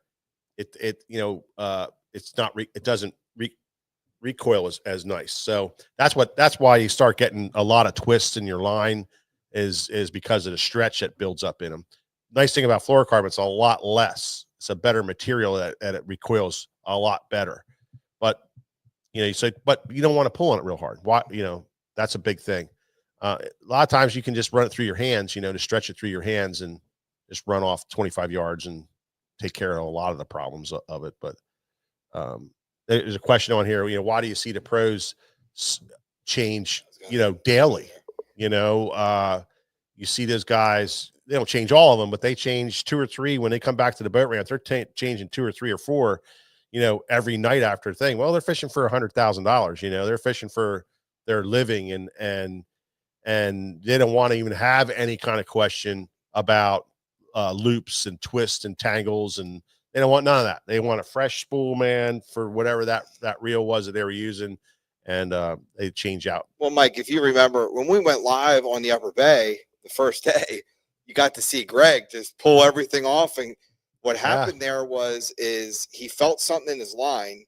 it's not, it doesn't recoil as nice. So that's why you start getting a lot of twists in your line is because of the stretch that builds up in them. Nice thing about fluorocarbon, it's a lot less. It's a better material that it recoils a lot better. But you say, but you don't want to pull on it real hard. Why? That's a big thing. A lot of times you can just run it through your hands, to stretch it through your hands and just run off 25 yards and take care of a lot of the problems of it. But there's a question on here, why do you see the pros change, daily? You see those guys, they don't change all of them, but they change 2 or 3 when they come back to the boat ramp. They're changing 2 or 3 or 4, every night after a thing. Well, they're fishing for $100,000. They're fishing for their living, and they don't want to even have any kind of question about loops and twists and tangles, and they don't want none of that. They want a fresh spool, man, for whatever that reel was that they were using, and they change out. Well, Mike, if you remember when we went live on the Upper Bay the first day, you got to see Greg just pull everything off, and what happened there is he felt something in his line.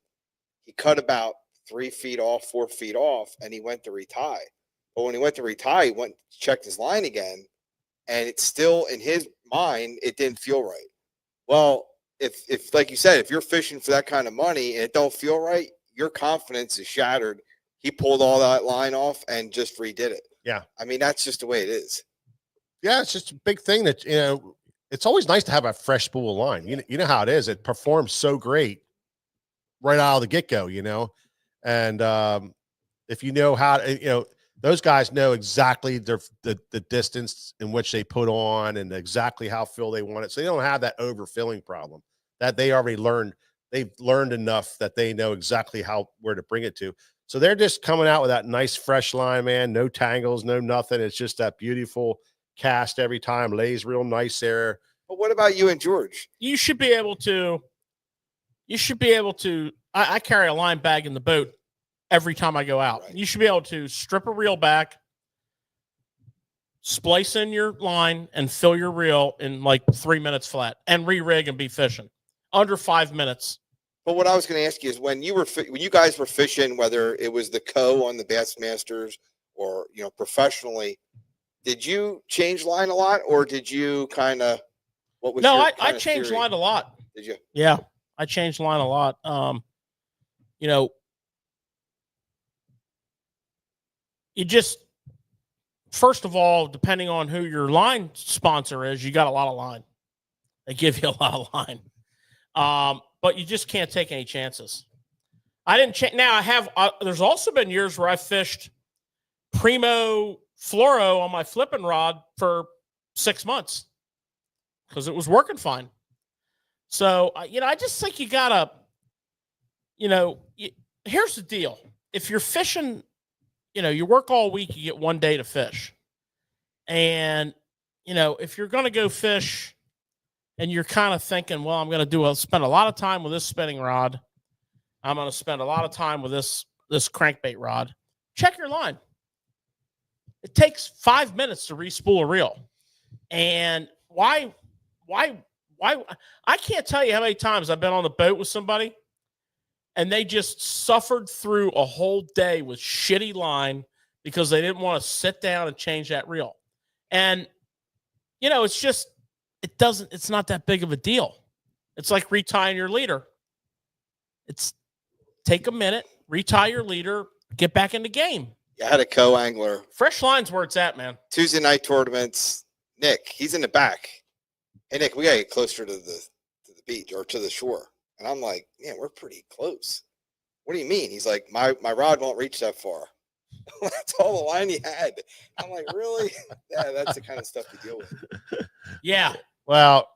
He cut about 3 feet off, 4 feet off, and he went to retie. But when he went to retie, he went to check his line again, and it's still in his mind, it didn't feel right. Well, if like you said, if you're fishing for that kind of money and it don't feel right, your confidence is shattered. He pulled all that line off and just redid it. Yeah. I mean, that's just the way it is. Yeah, it's just a big thing that, it's always nice to have a fresh spool of line. You know how it is. It performs so great right out of the get-go, and if you know how to, those guys know exactly the distance in which they put on and exactly how fill they want it. So they don't have that overfilling problem that they already learned. They've learned enough that they know exactly where to bring it to. So they're just coming out with that nice fresh line, man. No tangles, no nothing. It's just that beautiful cast every time, lays real nice there. But what about you and George? You should be able to, I carry a line bag in the boat every time I go out. Right. You should be able to strip a reel back, splice in your line, and fill your reel in like 3 minutes flat, and re-rig and be fishing under 5 minutes. But what I was going to ask you is when you guys were fishing, whether it was the on the Bassmasters or professionally, did you change line a lot, or did you kind of what was? No, I changed line a lot. Did you? Yeah, I changed line a lot. You just, first of all, depending on who your line sponsor is, you got a lot of line. They give you a lot of line. But you just can't take any chances. I didn't change. Now I have, there's also been years where I fished Primo Fluoro on my flipping rod for 6 months because it was working fine. So, I just think you gotta, here's the deal. If you're fishing, you work all week, you get 1 day to fish. And, if you're going to go fish and you're kind of thinking, well, I'm going to spend a lot of time with this spinning rod. I'm going to spend a lot of time with this crankbait rod. Check your line. It takes 5 minutes to re-spool a reel. And why I can't tell you how many times I've been on the boat with somebody and they just suffered through a whole day with shitty line because they didn't want to sit down and change that reel. And, it's not that big of a deal. It's like retying your leader. It's take a minute, retie your leader, get back in the game. I had a co-angler. Fresh line's where it's at, man. Tuesday night tournaments. Nick, he's in the back. Hey, Nick, we got to get closer to the beach or to the shore. And I'm like, man, we're pretty close. What do you mean? He's like, my rod won't reach that far. That's all the line he had. I'm like, really? Yeah, that's the kind of stuff you deal with. Yeah. Well,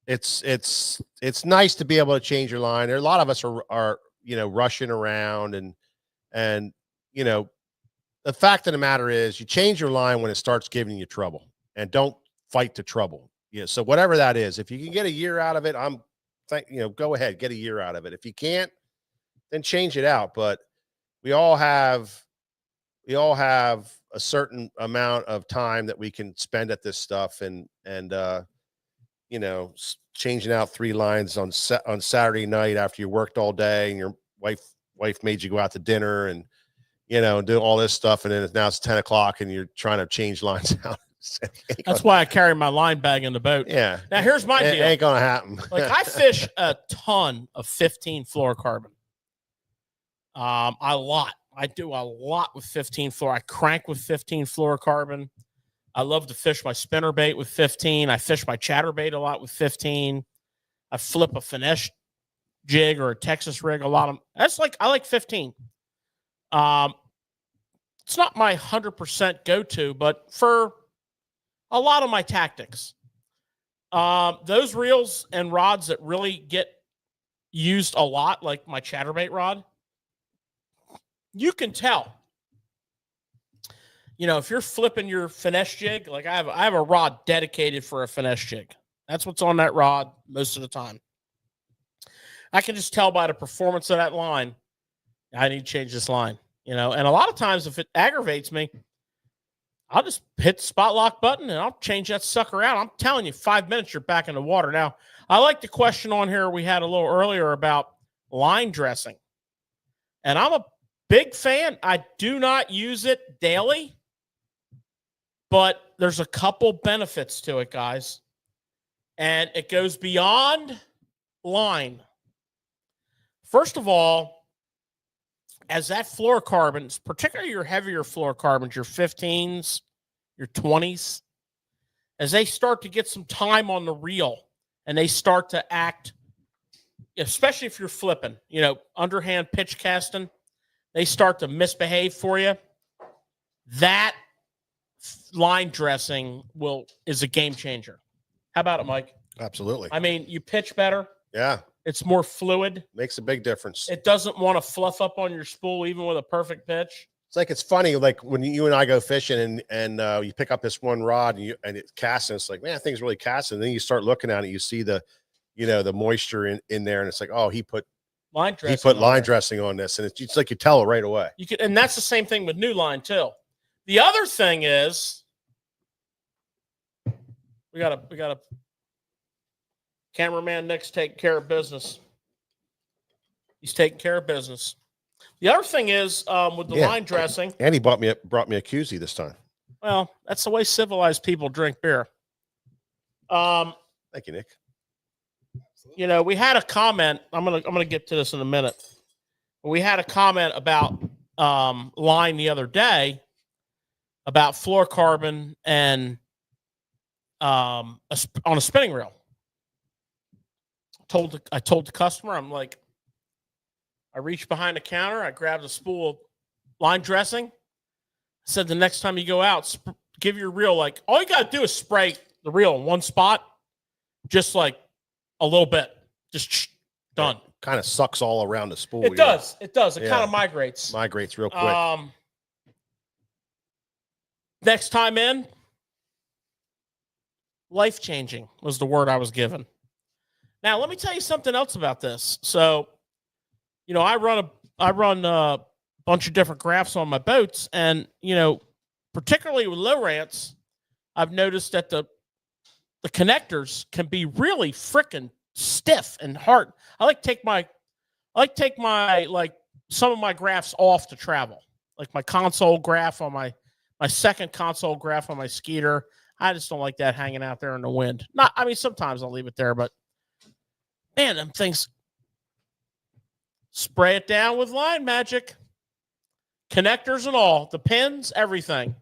it's nice to be able to change your line. There, a lot of us are rushing around and the fact of the matter is you change your line when it starts giving you trouble, and don't fight the trouble. Yeah. So whatever that is, if you can get a year out of it, go ahead, get a year out of it. If you can't, then change it out. But we all have a certain amount of time that we can spend at this stuff, and changing out 3 lines on Saturday night after you worked all day and your wife made you go out to dinner and, do all this stuff. And then now it's 10 o'clock and you're trying to change lines out. That's why I carry my line bag in the boat. Yeah. Now here's my It deal. ain't going to happen. Like I fish a ton of 15 fluorocarbon. I do a lot with 15 fluor. I crank with 15 fluorocarbon. I love to fish my spinner bait with 15. I fish my chatterbait a lot with 15. I flip a finesse jig or a Texas rig a lot of. I like 15. It's not my 100% go-to, but for a lot of my tactics, those reels and rods that really get used a lot, like my chatterbait rod, you can tell. If you're flipping your finesse jig, like I have a rod dedicated for a finesse jig. That's what's on that rod most of the time. I can just tell by the performance of that line, I need to change this line, and a lot of times if it aggravates me, I'll just hit the spot lock button and I'll change that sucker out. I'm telling you, 5 minutes, you're back in the water. Now, I like the question on here we had a little earlier about line dressing. And I'm a big fan. I do not use it daily, but there's a couple benefits to it, guys. And it goes beyond line. First of all, as that fluorocarbons, particularly your heavier fluorocarbons, your 15s, your 20s, as they start to get some time on the reel and they start to act, especially if you're flipping, underhand pitch casting, they start to misbehave for you. That line dressing is a game changer. How about it, Mike? Absolutely. I mean, you pitch better. Yeah. It's more fluid. Makes a big difference. It doesn't want to fluff up on your spool, even with a perfect pitch. It's funny, like when you and I go fishing and you pick up this one rod and it's casting, it's like, man, that thing's really casting. And then you start looking at it, you see the moisture in there, and it's like, oh, he put line dressing on this, and it's like you tell it right away. And that's the same thing with new line too. The other thing is, we got a cameraman Nick's taking care of business. He's taking care of business. The other thing is with the line dressing. And he brought me a koozie this time. Well, that's the way civilized people drink beer. Thank you, Nick. We had a comment. I'm gonna get to this in a minute. We had a comment about line the other day about fluorocarbon and on a spinning reel. I told the customer, I'm like, I reached behind the counter, I grabbed a spool of line dressing. I said, the next time you go out, give your reel, like, all you got to do is spray the reel in one spot, just like a little bit, just done. Kind of sucks all around the spool. It does. It does. It kind of migrates. Migrates real quick. Next time in, life-changing was the word I was given. Now, let me tell you something else about this. So, I run a bunch of different graphs on my boats, and, particularly with low rants, I've noticed that the connectors can be really freaking stiff and hard. I like take my some of my graphs off to travel, like my console graph on my second console graph on my Skeeter. I just don't like that hanging out there in the wind. Sometimes I'll leave it there, but man, them things, spray it down with line magic, connectors and all, the pins, everything.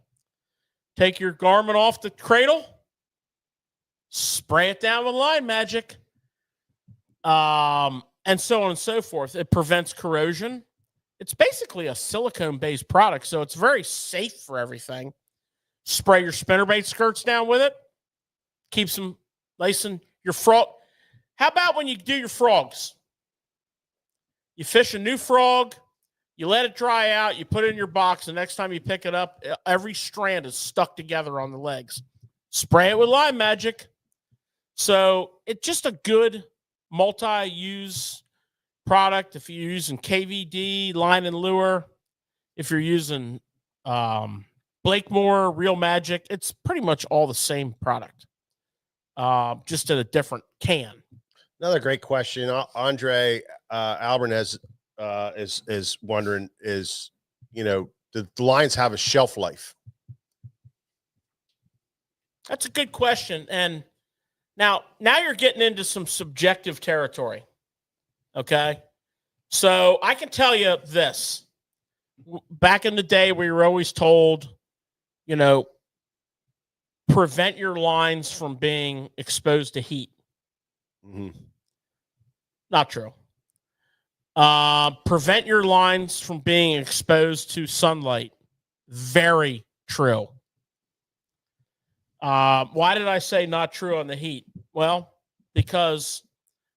Take your garment off the cradle, spray it down with line magic, and so on and so forth. It prevents corrosion. It's basically a silicone-based product, so it's very safe for everything. Spray your spinnerbait skirts down with it. Keeps them nice and your frog. How about when you do your frogs? You fish a new frog, you let it dry out, you put it in your box, the next time you pick it up, every strand is stuck together on the legs. Spray it with line magic. So it's just a good multi-use product if you're using KVD, line and lure. If you're using Blakemore, Real Magic, it's pretty much all the same product, just in a different can. Another great question. Andre Albanez is wondering is, the lines have a shelf life? That's a good question. And now you're getting into some subjective territory. Okay. So I can tell you this. Back in the day, we were always told, prevent your lines from being exposed to heat. Mm-hmm. Not true. Prevent your lines from being exposed to sunlight. Very true. Why did I say not true on the heat? Well, because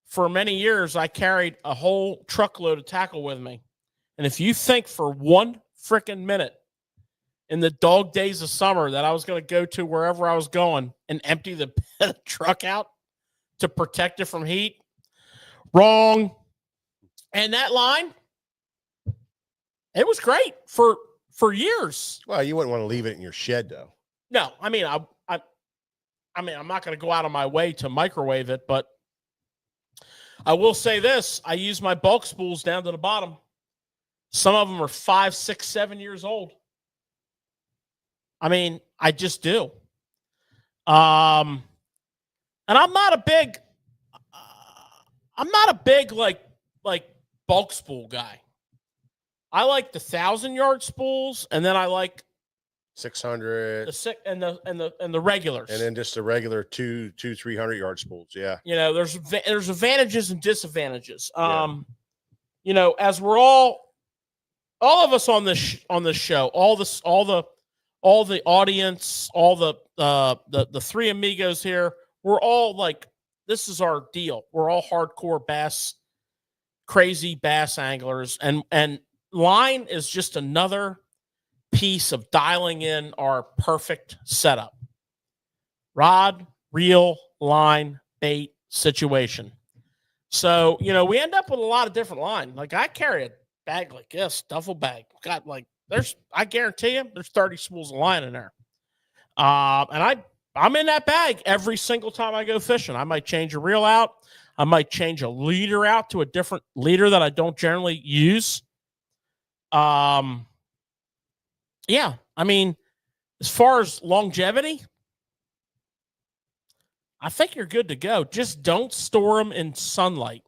for many years I carried a whole truckload of tackle with me. And if you think for one freaking minute in the dog days of summer that I was going to go to wherever I was going and empty the truck out to protect it from heat, wrong. And that line, it was great for years. Well, you wouldn't want to leave it in your shed, though. No, I mean, I'm not going to go out of my way to microwave it, but I will say this: I use my bulk spools down to the bottom. Some of them are 5, 6, 7 years old. I mean, I just do. And I'm not a big like bulk spool guy. I like the 1,000-yard spools, and then I like 600 and the regulars, and then just the regular 300-yard spools. Yeah, there's advantages and disadvantages. Yeah. As we're all of us on this show, all the audience, all the three amigos here, we're all like, this is our deal. We're all hardcore crazy bass anglers, and line is just another piece of dialing in our perfect setup. Rod, reel, line, bait situation. So, we end up with a lot of different line. Like I carry a bag like this, duffel bag. Got I guarantee you there's 30 spools of line in there. And I'm in that bag every single time I go fishing. I might change a reel out. I might change a leader out to a different leader that I don't generally use. Yeah, I mean, as far as longevity, I think you're good to go. Just don't store them in sunlight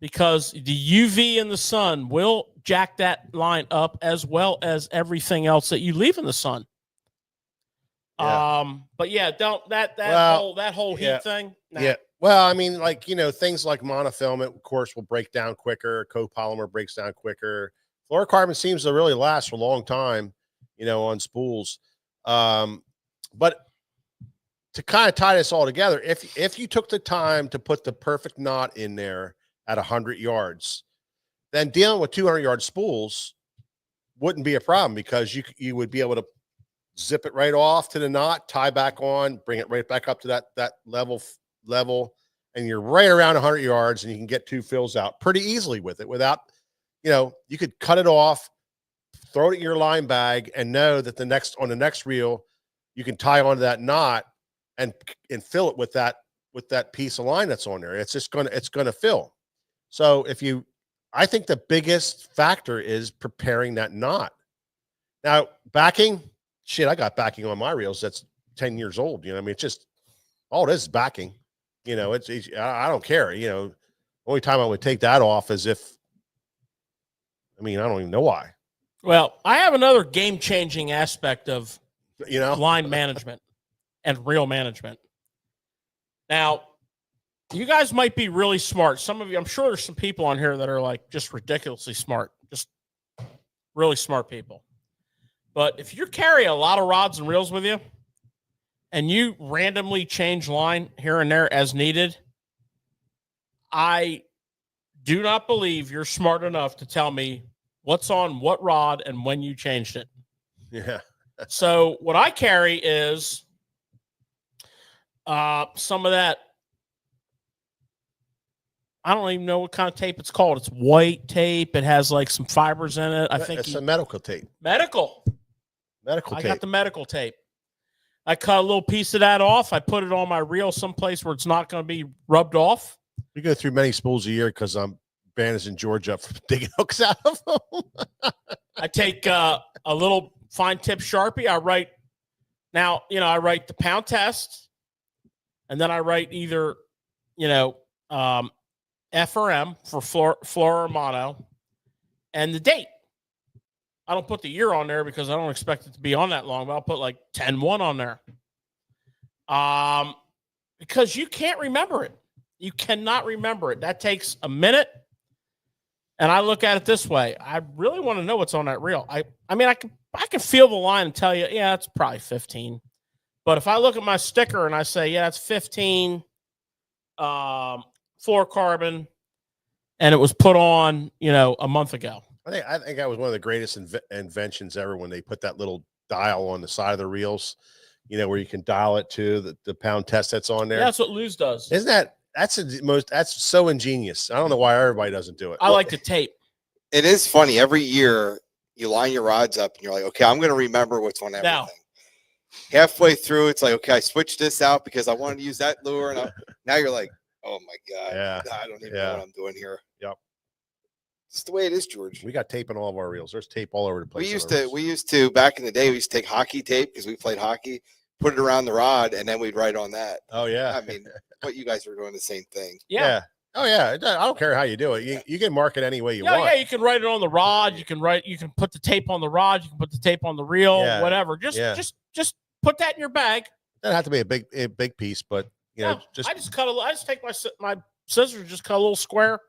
because the UV in the sun will jack that line up as well as everything else that you leave in the sun. Yeah. But yeah, don't that whole heat thing. Nah. Yeah. Well, I mean, things like monofilament, of course, will break down quicker. Copolymer breaks down quicker. Fluorocarbon seems to really last for a long time, on spools. But to kind of tie this all together, if you took the time to put the perfect knot in there at 100 yards, then dealing with 200-yard spools wouldn't be a problem because you would be able to zip it right off to the knot, tie back on, bring it right back up to that level, and you're right around 100 yards, and you can get 2 fills out pretty easily with it without, you could cut it off, throw it in your line bag, and know that on the next reel, you can tie onto that knot and fill it with that piece of line that's on there. It's gonna fill. So I think the biggest factor is preparing that knot. Now, backing, shit, I got backing on my reels that's 10 years old. It's just all this is backing. I don't care. Only time I would take that off is if, I don't even know why. Well, I have another game-changing aspect of line management and reel management. Now, you guys might be really smart. Some of you, I'm sure there's some people on here that are like just ridiculously smart, just really smart people. But if you carry a lot of rods and reels with you and you randomly change line here and there as needed, I do not believe you're smart enough to tell me what's on what rod and when you changed it. Yeah. So what I carry is some of that. I don't even know what kind of tape it's called. It's white tape. It has like some fibers in it. I think it's a medical tape. Medical tape. I got the medical tape. I cut a little piece of that off. I put it on my reel someplace where it's not going to be rubbed off. We go through many spools a year because I'm bandaging George up for digging hooks out of them. I take a little fine tip Sharpie. I write the pound test, and then I write either, F or M for Flora or Mono, and the date. I don't put the year on there because I don't expect it to be on that long, but I'll put like 10-1 on there. Because you can't remember it. You cannot remember it. That takes a minute. And I look at it this way. I really want to know what's on that reel. I can feel the line and tell you, yeah, it's probably 15. But if I look at my sticker and I say, yeah, it's 15 fluorocarbon, and it was put on, a month ago. I think that was one of the greatest inventions ever when they put that little dial on the side of the reels, where you can dial it to the pound test that's on there. Yeah, that's what Luz does. Isn't that's so ingenious. I don't know why everybody doesn't do it. I like the tape. It is funny. Every year you line your rods up and you're like, okay, I'm going to remember what's on everything. Now, halfway through, it's like, okay, I switched this out because I wanted to use that lure. And now you're like, oh my God. Yeah. I don't even know what I'm doing here. Yep. It's the way it is, George. We got tape on all of our reels. There's tape all over the place. We used to back in the day, we used to take hockey tape because we played hockey, put it around the rod, and then we'd write on that. Oh yeah. I mean, but you guys were doing the same thing. Yeah. Oh yeah. I don't care how you do it. You can mark it any way you want. Yeah, you can write it on the rod. You can put the tape on the rod. You can put the tape on the reel, whatever. Just put that in your bag. Doesn't have to be a big piece, but I just take my scissors, just cut a little square,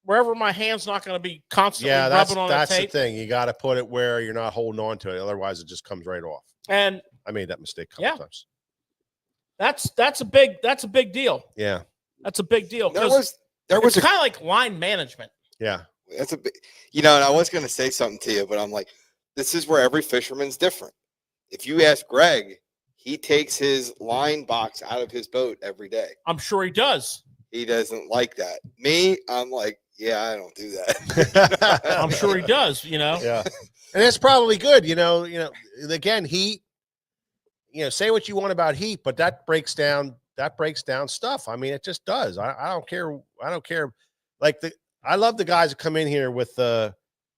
wherever my hand's not going to be constantly rubbing on the tape. That's the thing. You got to put it where you're not holding on to it. Otherwise, it just comes right off. And I made that mistake a couple times. That's a big deal. Yeah. That's a big deal. There was kind of like line management. Yeah. That's a big, and I was going to say something to you, but I'm like, this is where every fisherman's different. If you ask Greg, he takes his line box out of his boat every day. I'm sure he does. He doesn't like that. Me, I'm like, yeah, I don't do that. I'm sure he does, Yeah. And it's probably good, again, heat, say what you want about heat, but that breaks down stuff. I mean, it just does. I don't care. I don't care. I love the guys that come in here with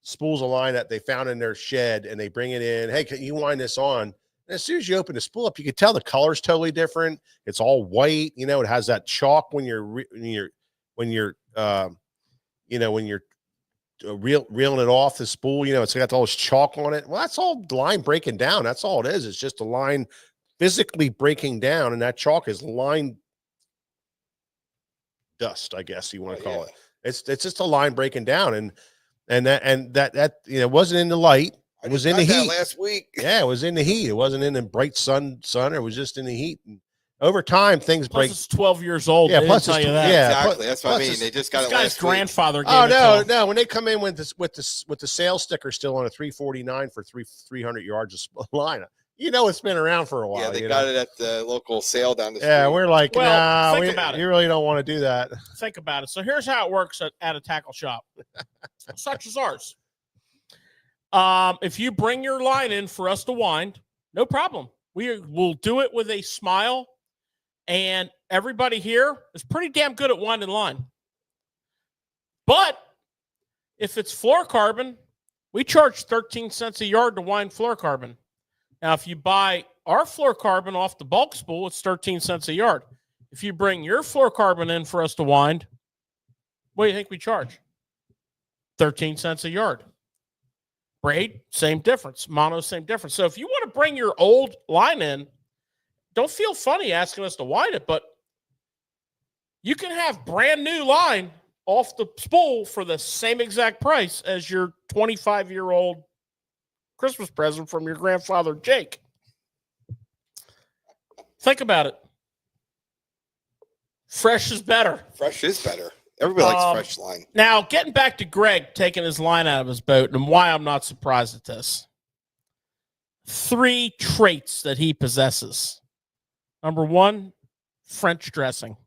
spools of line that they found in their shed and they bring it in. Hey, can you wind this on? And as soon as you open the spool up, you can tell the color's totally different. It's all white. It has that chalk when you're reeling it off the spool. It's got all this chalk on it. Well, that's all line breaking down. That's all it is. It's just a line physically breaking down, and that chalk is line dust, I guess you want to call it. It's just a line breaking down, and that it wasn't in the light. It was in the heat last week. Yeah, it was in the heat. It wasn't in the bright sun. It was just in the heat. And over time, things break. It's 12 years old. Yeah, plus tell you that. Yeah, exactly. That's what I mean. They just got this it guy's last grandfather. week. Gave it No. When they come in with the sales sticker still on a 349 for 300 yards of line, it's been around for a while. Yeah, they got it at the local sale down the street. Yeah, we're like, well, you really don't want to do that. Think about it. So here's how it works at a tackle shop, such as ours. If you bring your line in for us to wind, no problem. We will do it with a smile, and everybody here is pretty damn good at winding line. But if it's fluorocarbon, we charge 13 cents a yard to wind fluorocarbon. Now, if you buy our fluorocarbon off the bulk spool, it's 13 cents a yard. If you bring your fluorocarbon in for us to wind, what do you think we charge? 13 cents a yard. Braid, same difference. Mono, same difference. So if you want to bring your old line in, don't feel funny asking us to wind it, but you can have brand new line off the spool for the same exact price as your 25-year-old Christmas present from your grandfather, Jake. Think about it. Fresh is better. Fresh is better. Everybody likes fresh line. Now, getting back to Greg taking his line out of his boat and why I'm not surprised at this. 3 traits that he possesses. Number 1, French dressing.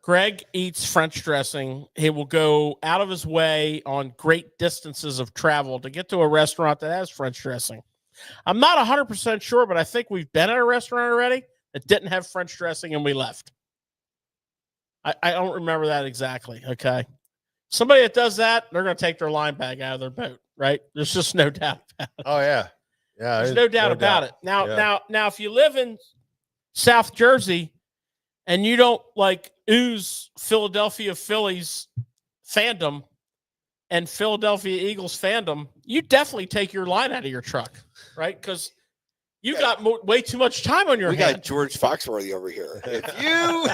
Greg eats French dressing. He will go out of his way on great distances of travel to get to a restaurant that has French dressing. I'm not 100% sure, but I think we've been at a restaurant already that didn't have French dressing and we left. I don't remember that exactly. Okay. Somebody that does that, they're going to take their line bag out of their boat, right? There's just no doubt about it. Oh yeah. Yeah. There's no doubt about it. Now, Yeah. now, if you live in South Jersey and you don't like ooze Philadelphia Phillies fandom and Philadelphia Eagles fandom, you definitely take your line out of your truck, right? Because you got way too much time on your We hands. got George Foxworthy over here. If you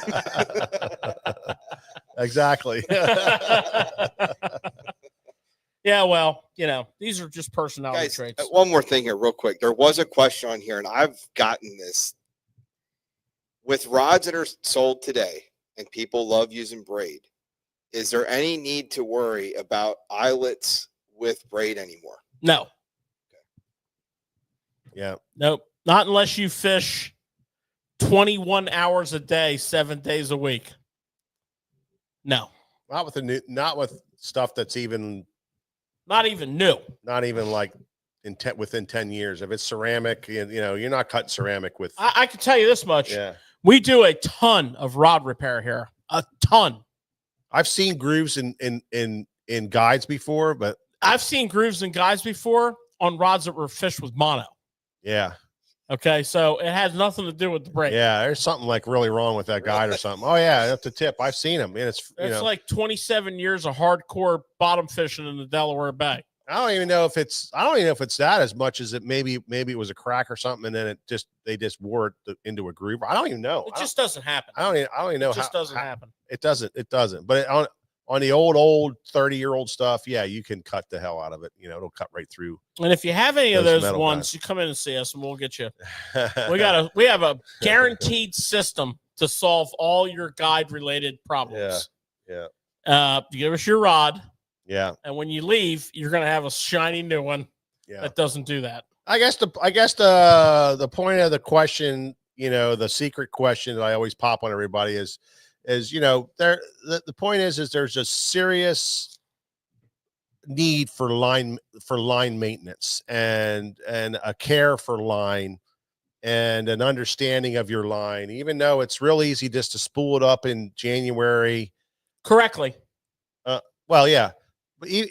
Exactly. Yeah, well, these are just personality guys, traits. one more thing here, real quick. There was a question on here, and I've gotten this with rods that are sold today, and people love using braid. Is there any need to worry about eyelets with braid anymore? No. Yeah. Nope. Not unless you fish 21 hours a day, 7 days a week. No. Not with stuff that's even Not even new. not even like within 10 years. If it's ceramic, you're not cutting ceramic with. I can tell you this much. Yeah. We do a ton of rod repair here. A ton. I've seen grooves in guides before, but I've seen grooves and guides before on rods that were fished with mono. yeah. Okay, so it has nothing to do with the braid. Yeah, there's something like really wrong with that guide or something. Oh yeah, that's the tip. I've seen them, and it's like 27 years of hardcore bottom fishing in the Delaware Bay. I don't even know if it's that as much as maybe it was a crack or something, and then they just wore it into a groove. I don't even know. It just doesn't happen. I don't even know. It just doesn't happen. It doesn't. But on the old 30-year-old stuff, yeah, you can cut the hell out of it. It'll cut right through. And if you have any of those metal ones, you come in and see us, and we'll get you. We have a guaranteed system to solve all your guide related problems. Yeah. You give us your rod. Yeah. And when you leave, you're going to have a shiny new one. Yeah. That doesn't do that. I guess the point of the question, the secret question that I always pop on everybody is the point is there's a serious need for line maintenance and a care for line and an understanding of your line, even though it's real easy just to spool it up in January correctly. Well, yeah, but you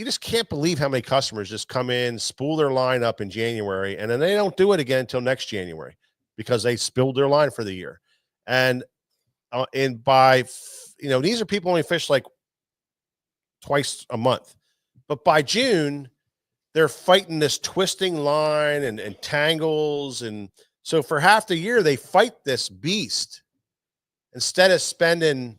just can't believe how many customers just come in, spool their line up in January, and then they don't do it again until next January because they spilled their line for the year. And these are people only fish like twice a month, but by June they're fighting this twisting line and tangles, and so for half the year they fight this beast instead of spending.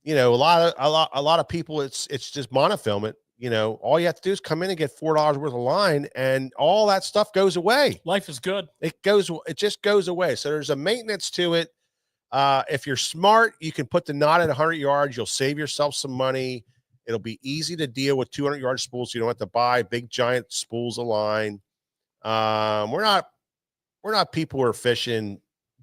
A lot of people, it's just monofilm it. All you have to do is come in and get $4 worth of line, and all that stuff goes away. Life is good. It just goes away. So there's a maintenance to it. If you're smart, you can put the knot at 100 yards. You'll save yourself some money. It'll be easy to deal with 200-yard spools. So you don't have to buy big giant spools of line. We're not people who are fishing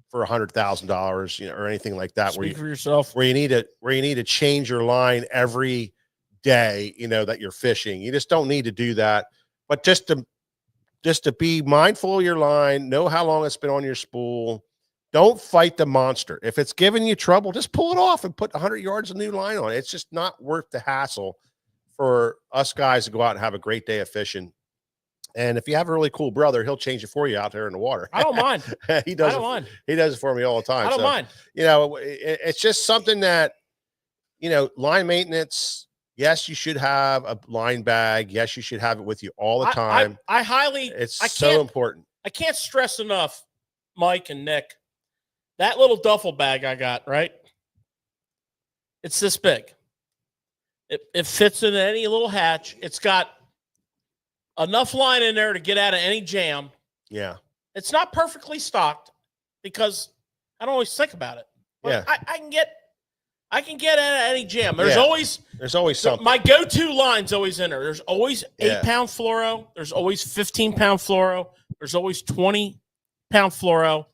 for $100,000, or anything like that. Speak for yourself. Where you need to change your line every day, that you're fishing. You just don't need to do that. But just to be mindful of your line, know how long it's been on your spool. Don't fight the monster. If it's giving you trouble, just pull it off and put 100 yards of new line on it. It's just not worth the hassle for us guys to go out and have a great day of fishing. And if you have a really cool brother, he'll change it for you out there in the water. I don't mind. He does. I don't mind. He does it for me all the time. I don't mind. It's just something that, line maintenance. Yes, you should have a line bag. Yes, you should have it with you all the time. It's so important. I can't stress enough, Mike and Nick, that little duffel bag I got, right? It's this big. It fits in any little hatch. It's got enough line in there to get out of any jam. Yeah. It's not perfectly stocked because I don't always think about it. But yeah. I can get out of any jam. There's always something. My go-to line's always in there. There's always 8-pound fluoro. There's always 15-pound fluoro. There's always 20-pound fluoro.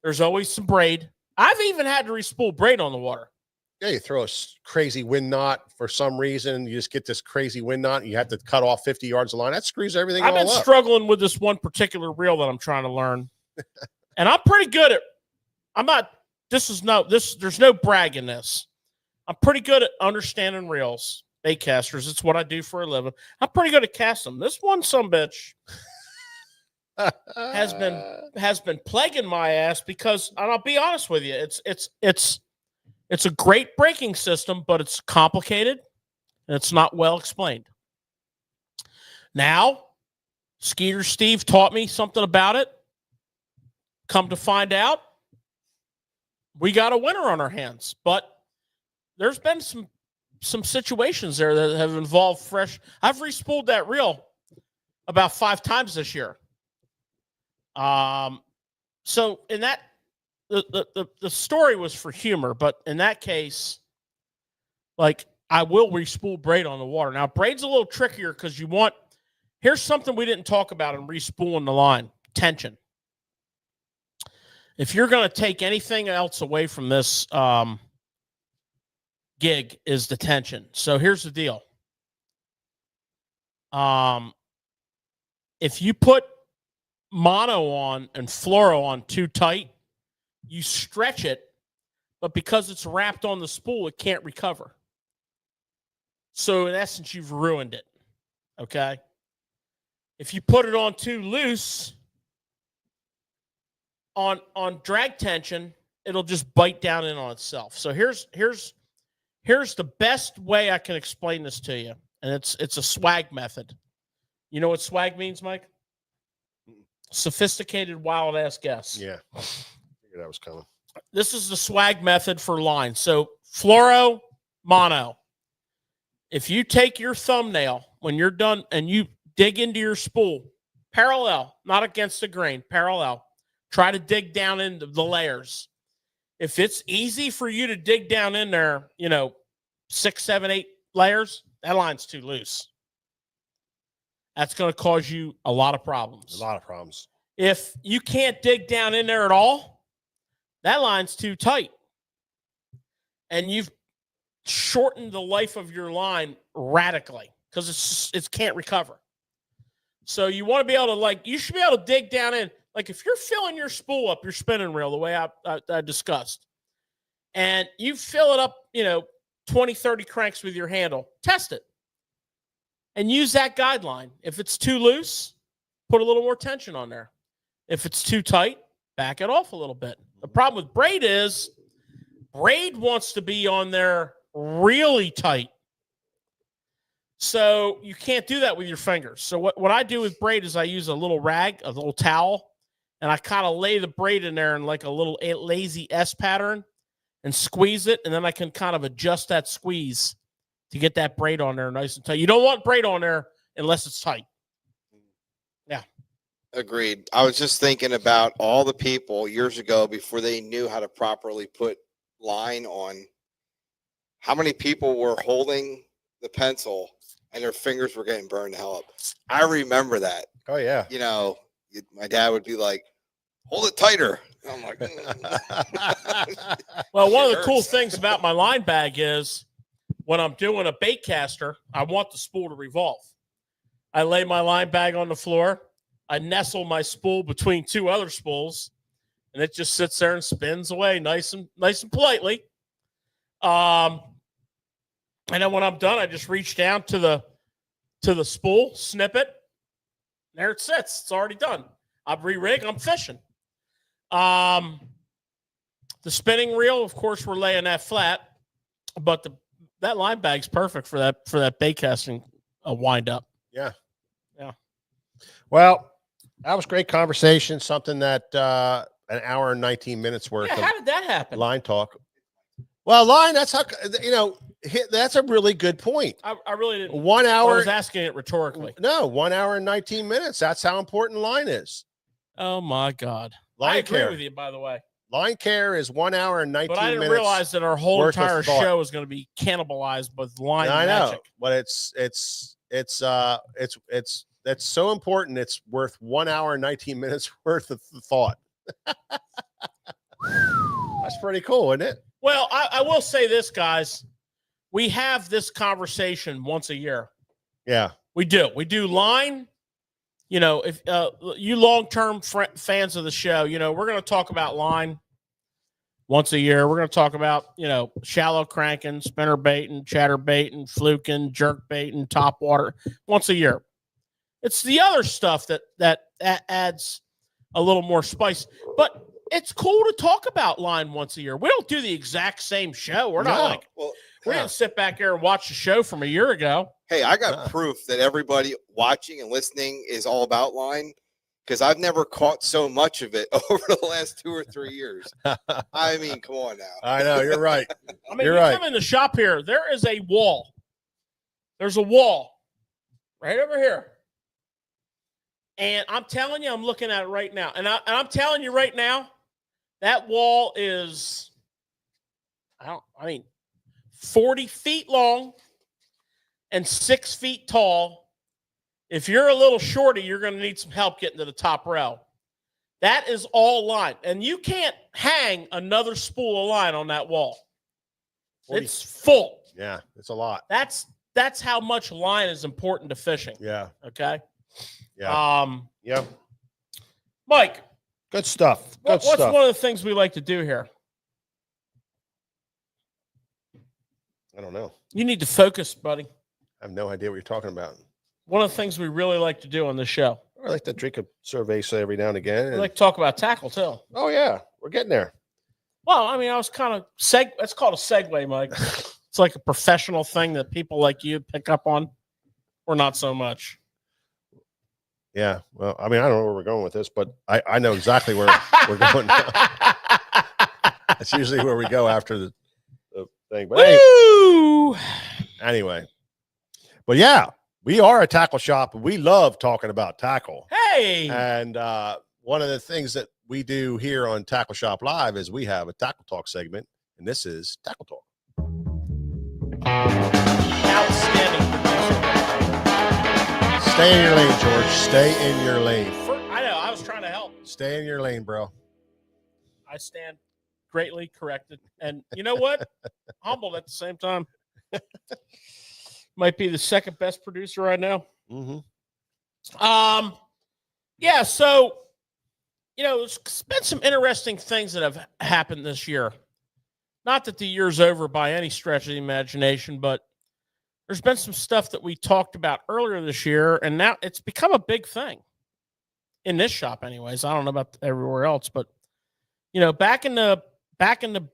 There's always some braid. I've even had to respool braid on the water. Yeah, you throw a crazy wind knot for some reason. You just get this crazy wind knot. And you have to cut off 50 yards of line. That screws everything I've all been up. struggling with this one particular reel that I'm trying to learn. And I'm pretty good at – I'm not there's no brag in this. I'm pretty good at understanding reels, bait casters. It's what I do for a living. I'm pretty good at casting. This one bitch has been plaguing my ass because, and I'll be honest with you, it's a great braking system, but it's complicated and it's not well explained. Now, Skeeter Steve taught me something about it. Come to find out, we got a winner on our hands. But there's been some situations there that have involved fresh. I've re-spooled that reel about 5 times this year. So in that, the story was for humor, but in that case, like, I will re-spool braid on the water. Now, braid's a little trickier because here's something we didn't talk about in re-spooling the line: tension. If you're going to take anything else away from this gig, is the tension. So here's the deal. If you put mono on and fluoro on too tight, you stretch it, but because it's wrapped on the spool, it can't recover. So in essence, you've ruined it. Okay. If you put it on too loose, on drag tension, it'll just bite down in on itself. So here's the best way I can explain this to you, and it's a swag method. You know what swag means, Mike? Sophisticated, wild ass guess. Yeah, I figured that was coming. This is the swag method for line. So fluoro, mono. If you take your thumbnail when you're done and you dig into your spool, parallel, not against the grain, parallel. Try to dig down into the layers. If it's easy for you to dig down in there, 6, 7, 8 layers, that line's too loose. That's going to cause you a lot of problems. A lot of problems. If you can't dig down in there at all, that line's too tight. And you've shortened the life of your line radically because it can't recover. So you want to be able to, you should be able to dig down in. Like, if you're filling your spool up, your spinning reel, the way I discussed, and you fill it up, 20, 30 cranks with your handle, test it. And use that guideline. If it's too loose, put a little more tension on there. If it's too tight, back it off a little bit. The problem with braid is braid wants to be on there really tight. So you can't do that with your fingers. So what I do with braid is I use a little rag, a little towel, and I kind of lay the braid in there in like a little lazy S pattern and squeeze it. And then I can kind of adjust that squeeze to get that braid on there nice and tight. You don't want braid on there unless it's tight. Yeah. Agreed. I was just thinking about all the people years ago before they knew how to properly put line on. How many people were holding the pencil and their fingers were getting burned to hell up? I remember that. Oh, yeah. My dad would be like, hold it tighter. And I'm like, well, one of the cool things about my line bag is when I'm doing a bait caster, I want the spool to revolve. I lay my line bag on the floor. I nestle my spool between 2 other spools, and it just sits there and spins away nice and politely. And then when I'm done, I just reach down to the spool, snip it. There it sits. It's already done. I re-rig. I'm fishing. The spinning reel, of course, we're laying that flat, but that line bag's perfect for that bait casting wind up. Yeah. Yeah. Well, that was great conversation. Something that an hour and 19 minutes worth. Yeah, how did that happen? Line talk. Well, line. That's how that's a really good point. I really didn't. 1 hour. I was asking it rhetorically. No, 1 hour and 19 minutes. That's how important line is. Oh my God. Line I agree care with you, by the way. Line care is 1 hour and 19 minutes. But I didn't realize that our whole worth of entire thought. show is going to be cannibalized with line I magic. know, but it's so important. It's worth 1 hour and 19 minutes worth of thought. That's pretty cool, isn't it? Well, I will say this, guys. We have this conversation once a year. Yeah, we do. We do line. If you long-term fans of the show, we're going to talk about line once a year. We're going to talk about, shallow cranking, spinner baiting, chatter baiting, fluking, jerk baiting, top water once a year. It's the other stuff that adds a little more spice, but it's cool to talk about line once a year. We don't do the exact same show. We're not we didn't sit back here and watch the show from a year ago. Hey, I got proof that everybody watching and listening is all about line, because I've never caught so much of it over the last 2 or 3 years. I mean, come on now. I know, you're right. I mean, you come in the shop here, there is a wall. There's a wall right over here. And I'm telling you, I'm looking at it right now. And I'm telling you right now, that wall is, 40 feet long and 6 feet tall. If you're a little shorty, you're going to need some help getting to the top rail. That is all line. And you can't hang another spool of line on that wall. 40. It's full. Yeah, it's a lot. That's how much line is important to fishing. Yeah. Okay. Yeah. Yeah. Mike. Good stuff. What's one of the things we like to do here? I don't know. You need to focus, buddy. I have no idea what you're talking about. One of the things we really like to do on this show. I like to drink a cerveza every now and again. We like to talk about tackle too. Oh yeah, we're getting there. Well, I mean, I was kind of it's called a segue, Mike. It's like a professional thing that people like you pick up on, or not so much. Yeah. Well, I mean, I don't know where we're going with this, but I know exactly where we're going. That's usually where we go after the thing. But anyway. But yeah, we are a tackle shop. We love talking about tackle. Hey. And one of the things that we do here on Tackle Shop Live is we have a tackle talk segment, and this is Tackle Talk. Outstanding producer. Stay in your lane, George. Stay in your lane. I know. I was trying to help. Stay in your lane, bro. I stand greatly corrected. And you know what? Humbled at the same time. Might be the second best producer right now. Mm-hmm. Yeah, so, there's been some interesting things that have happened this year. Not that the year's over by any stretch of the imagination, but there's been some stuff that we talked about earlier this year, and now it's become a big thing in this shop anyways. I don't know about everywhere else, but, back in the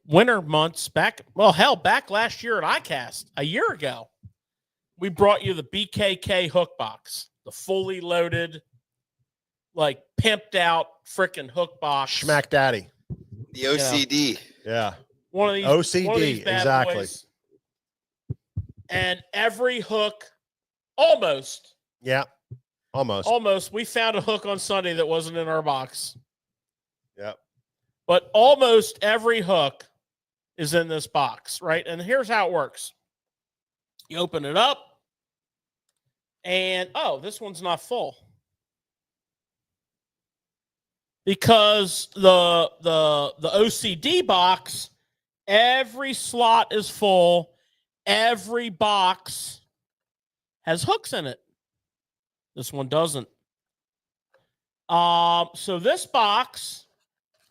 winter months, back last year at ICast, a year ago, we brought you the BKK hook box, the fully loaded, like pimped out freaking hook box. Schmack Daddy. The OCD. Yeah. One of these OCD, one of these bad exactly. boys. And every hook, almost. Yeah. Almost. We found a hook on Sunday that wasn't in our box. Yeah. But almost every hook is in this box, right? And here's how it works. You open it up, and this one's not full. Because the OCD box, every slot is full. Every box has hooks in it. This one doesn't. So this box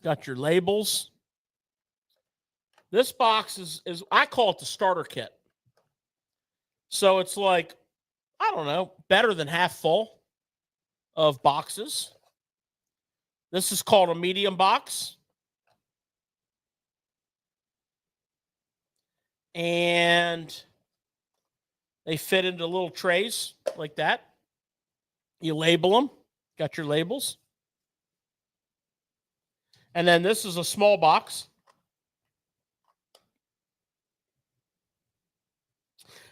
got your labels. This box is I call it the starter kit. So it's like, I don't know, better than half full of boxes. This is called a medium box. And they fit into little trays like that. You label them. Got your labels. And then this is a small box.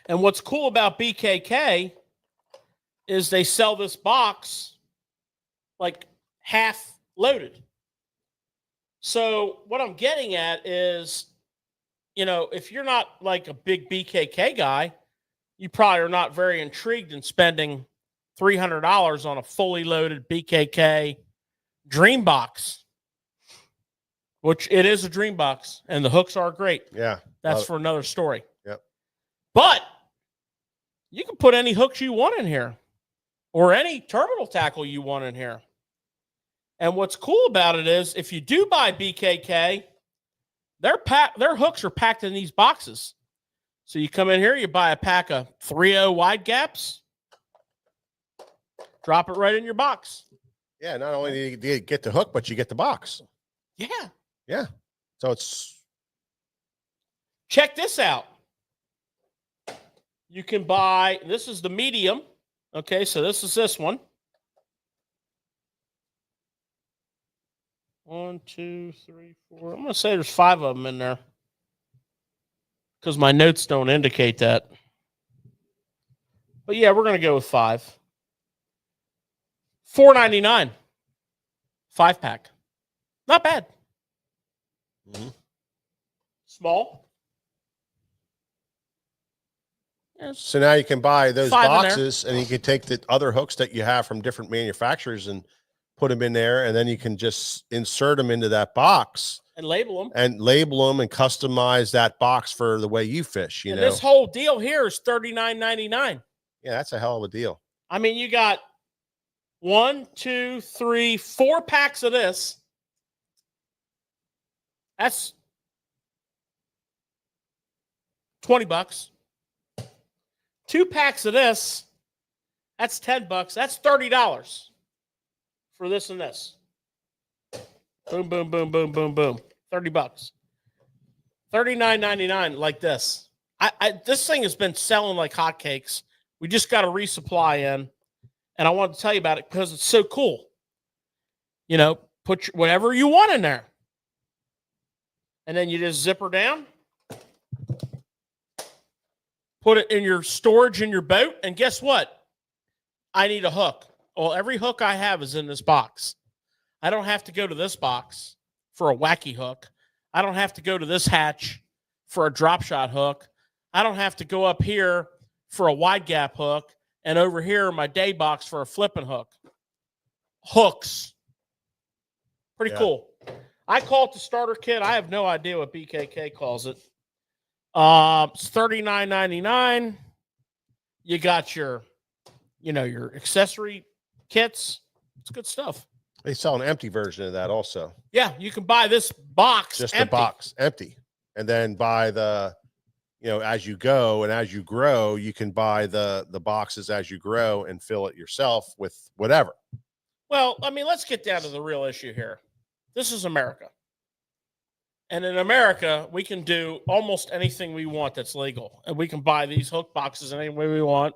And what's cool about BKK is they sell this box like half loaded. So what I'm getting at is, if you're not like a big BKK guy, you probably are not very intrigued in spending $300 on a fully loaded BKK dream box, which it is a dream box, and the hooks are great. Yeah. That's for another story. Yep. But you can put any hooks you want in here or any terminal tackle you want in here. And what's cool about it is if you do buy BKK, Their hooks are packed in these boxes. So you come in here, you buy a pack of 3/0 wide gaps, drop it right in your box. Yeah, not only do you get the hook, but you get the box. Yeah. Yeah. So it's Check this out. You can buy, this is the medium. Okay, so this is this one. 1, 2, 3, 4. I'm going to say there's 5 of them in there because my notes don't indicate that. But yeah, we're going to go with 5. $4.99. 5-pack. Not bad. Small. So now you can buy those 5 in there. boxes, and you can take the other hooks that you have from different manufacturers and put them in there, and then you can just insert them into that box And label them. and customize that box for the way you fish. You know, This whole deal here is $39.99. yeah, that's a hell of a deal. I mean, you got 1, 2, 3, 4 packs of this. That's $20. 2 packs of this. That's $10. That's $30 for this and this. Boom, boom, boom, boom, boom, boom. $30. $39.99 like this. This thing has been selling like hotcakes. We just got a resupply in, and I wanted to tell you about it because it's so cool. You know, put whatever you want in there, and then you just zip her down, put it in your storage in your boat, and guess what? I need a hook. Well, every hook I have is in this box. I don't have to go to this box for a wacky hook. I don't have to go to this hatch for a drop shot hook. I don't have to go up here for a wide gap hook and over here my day box for a flipping hook. Hooks. Pretty cool. I call it the starter kit. I have no idea what BKK calls it. It's $39.99. You got your, your accessory kits. It's good stuff. They sell an empty version of that also. Yeah, you can buy this box Just empty. the box empty, and then buy the, as you go and as you grow, you can buy the boxes as you grow and fill it yourself with whatever. Well, I mean, let's get down to the real issue here. This is America. And in America, we can do almost anything we want that's legal. And we can buy these hook boxes any way we want.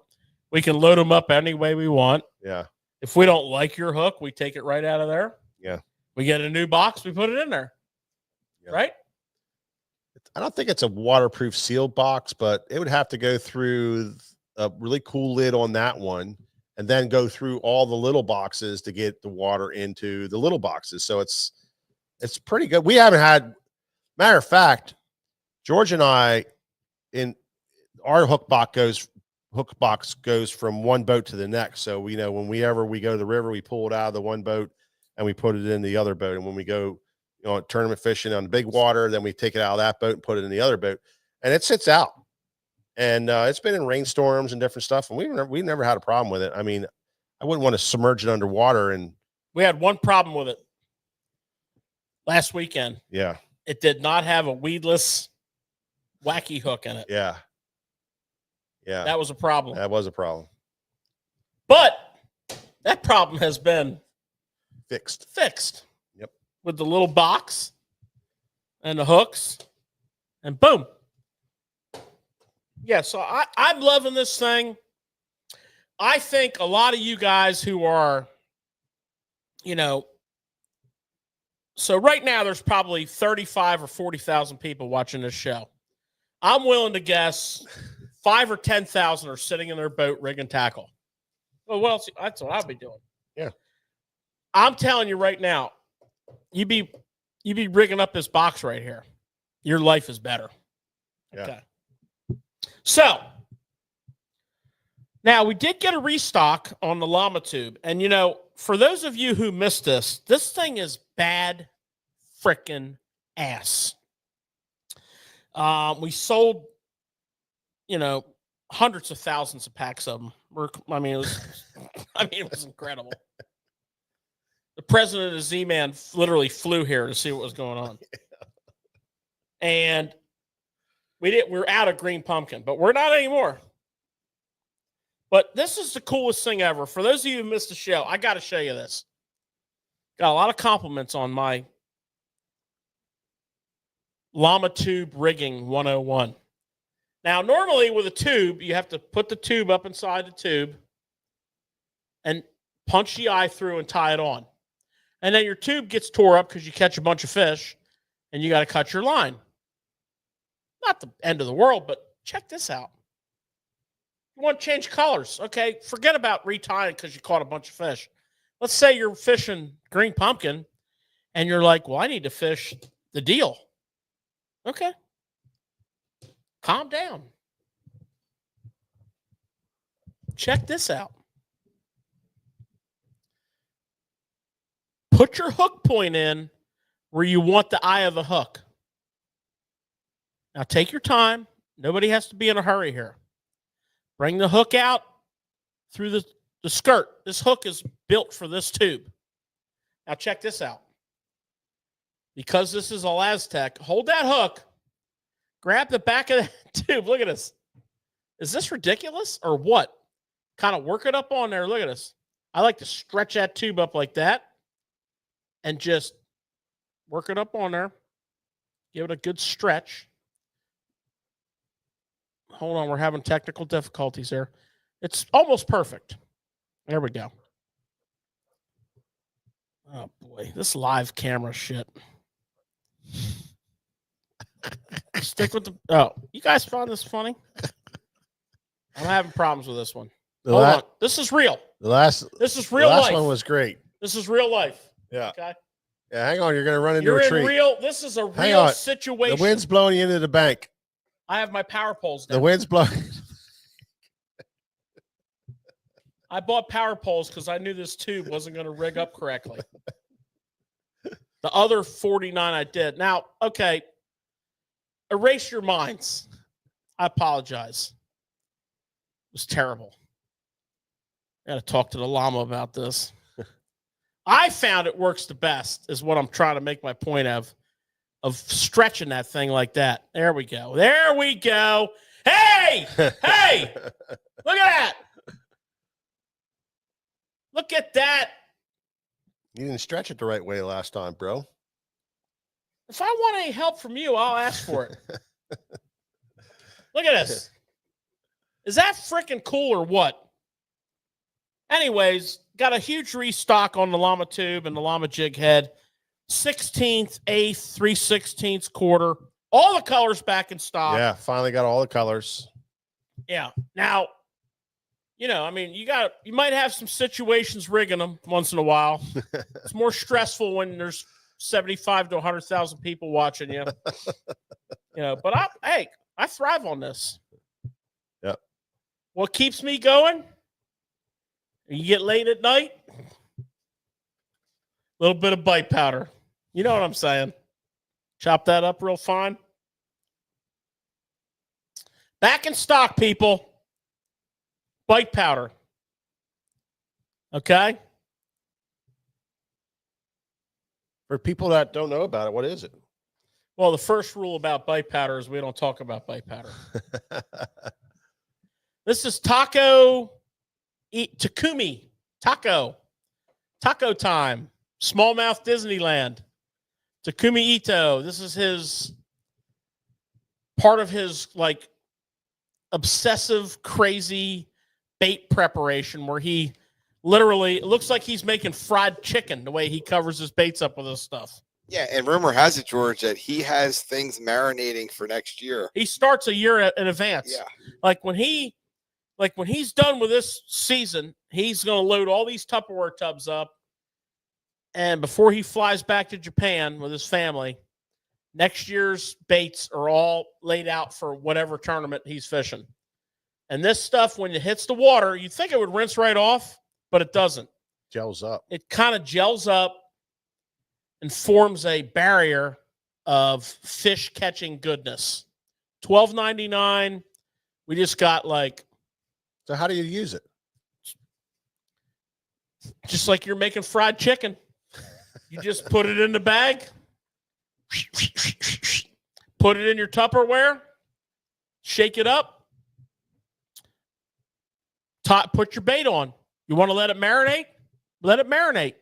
We can load them up any way we want. Yeah. If we don't like your hook, we take it right out of there. Yeah. We get a new box, we put it in there. Yeah. Right? I don't think it's a waterproof sealed box, but it would have to go through a really cool lid on that one and then go through all the little boxes to get the water into the little boxes. So it's pretty good. We haven't had, matter of fact, George and I, in our hook box goes from one boat to the next. So we know whenever we go to the river, we pull it out of the one boat and we put it in the other boat. And when we go, tournament fishing on the big water, then we take it out of that boat and put it in the other boat, and it sits out. And it's been in rainstorms and different stuff, and we never had a problem with it. I mean, I wouldn't want to submerge it underwater. And we had one problem with it last weekend. Yeah, it did not have a weedless wacky hook in it. Yeah, that was a problem. That was a problem. But that problem has been fixed. Yep. With the little box and the hooks, and boom. Yeah, so I'm loving this thing. I think a lot of you guys who are, so right now there's probably 35 or 40,000 people watching this show. I'm willing to guess 5 or 10,000 are sitting in their boat rigging tackle. Well, that's what I'll be doing. Yeah. I'm telling you right now, you be rigging up this box right here. Your life is better. Okay. Yeah. So now we did get a restock on the llama tube. And, for those of you who missed this thing is bad frickin' ass. We sold, hundreds of thousands of packs of them. It was incredible. The president of Z-Man literally flew here to see what was going on. And we're out of green pumpkin, but we're not anymore. But this is the coolest thing ever. For those of you who missed the show, I got to show you this. Got a lot of compliments on my llama tube rigging 101. Now, normally with a tube, you have to put the tube up inside the tube and punch the eye through and tie it on. And then your tube gets tore up because you catch a bunch of fish and you got to cut your line. Not the end of the world, but check this out. You want to change colors. Okay, forget about retying because you caught a bunch of fish. Let's say you're fishing green pumpkin and you're like, well, I need to fish the deal. Okay. Calm down. Check this out. Put your hook point in where you want the eye of the hook. Now take your time. Nobody has to be in a hurry here. Bring the hook out through the skirt. This hook is built for this tube. Now check this out. Because this is all Aztec, hold that hook. Grab the back of the tube. Look at this. Is this ridiculous or what? Kind of work it up on there. Look at this. I like to stretch that tube up like that and just work it up on there. Give it a good stretch. Hold on. We're having technical difficulties here. It's almost perfect. There we go. Oh, boy. This live camera shit. Stick with the... Oh, you guys found this funny? I'm having problems with this one. Hold on. This is real. This is real life. The last one was great. This is real life. Yeah. Okay. Yeah, hang on. You're going to run into You're a in tree. this is a real situation. The wind's blowing you into the bank. I have my power poles down. The wind's blowing. I bought power poles because I knew this tube wasn't going to rig up correctly. The other 49 I did. Now, okay, erase your minds. I apologize. It was terrible. I got to talk to the llama about this. I found it works the best, is what I'm trying to make my point of stretching that thing like that. There we go. There we go. Hey! Hey! Look at that. Look at that. You didn't stretch it the right way last time, bro. If I want any help from you, I'll ask for it. Look at this. Is that freaking cool or what? Anyways, got a huge restock on the llama tube and the llama jig head. 16th, 8th, 3/16 quarter. All the colors back in stock. Yeah, finally got all the colors. Yeah. Now, I mean, you might have some situations rigging them once in a while. It's more stressful when there's 75 to 100,000 people watching you. But I thrive on this. Yep. What keeps me going? You get late at night, a little bit of bite powder. You know what I'm saying? Chop that up real fine. Back in stock, people. Bite powder. Okay? For people that don't know about it, what is it? Well, the first rule about bite powder is we don't talk about bite powder. This is Takumi. Taco time. Smallmouth Disneyland. Takumi Ito. This is part of his obsessive, crazy bait preparation where he literally, it looks like he's making fried chicken the way he covers his baits up with this stuff. Yeah, and rumor has it, George, that he has things marinating for next year. He starts a year in advance. Yeah. When he's done with this season, he's going to load all these Tupperware tubs up. And before he flies back to Japan with his family, next year's baits are all laid out for whatever tournament he's fishing. And this stuff, when it hits the water, you'd think it would rinse right off, but it doesn't. Gels up. It kind of gels up and forms a barrier of fish catching goodness. $12.99. We just got So how do you use it? Just like you're making fried chicken. You just put it in the bag, Put it in your Tupperware, shake it up, put your bait on. You want to let it marinate? Let it marinate.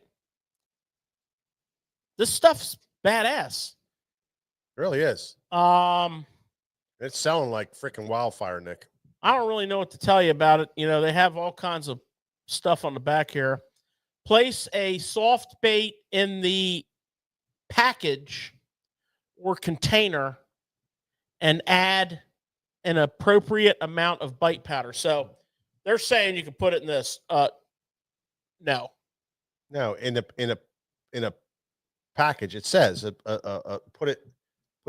This stuff's badass. It really is. It's selling like freaking wildfire, Nick. I don't really know what to tell you about it. You know, they have all kinds of stuff on the back here. Place a soft bait in the package or container and add an appropriate amount of bite powder. So they're saying you can put it in this. No, in a package. It says put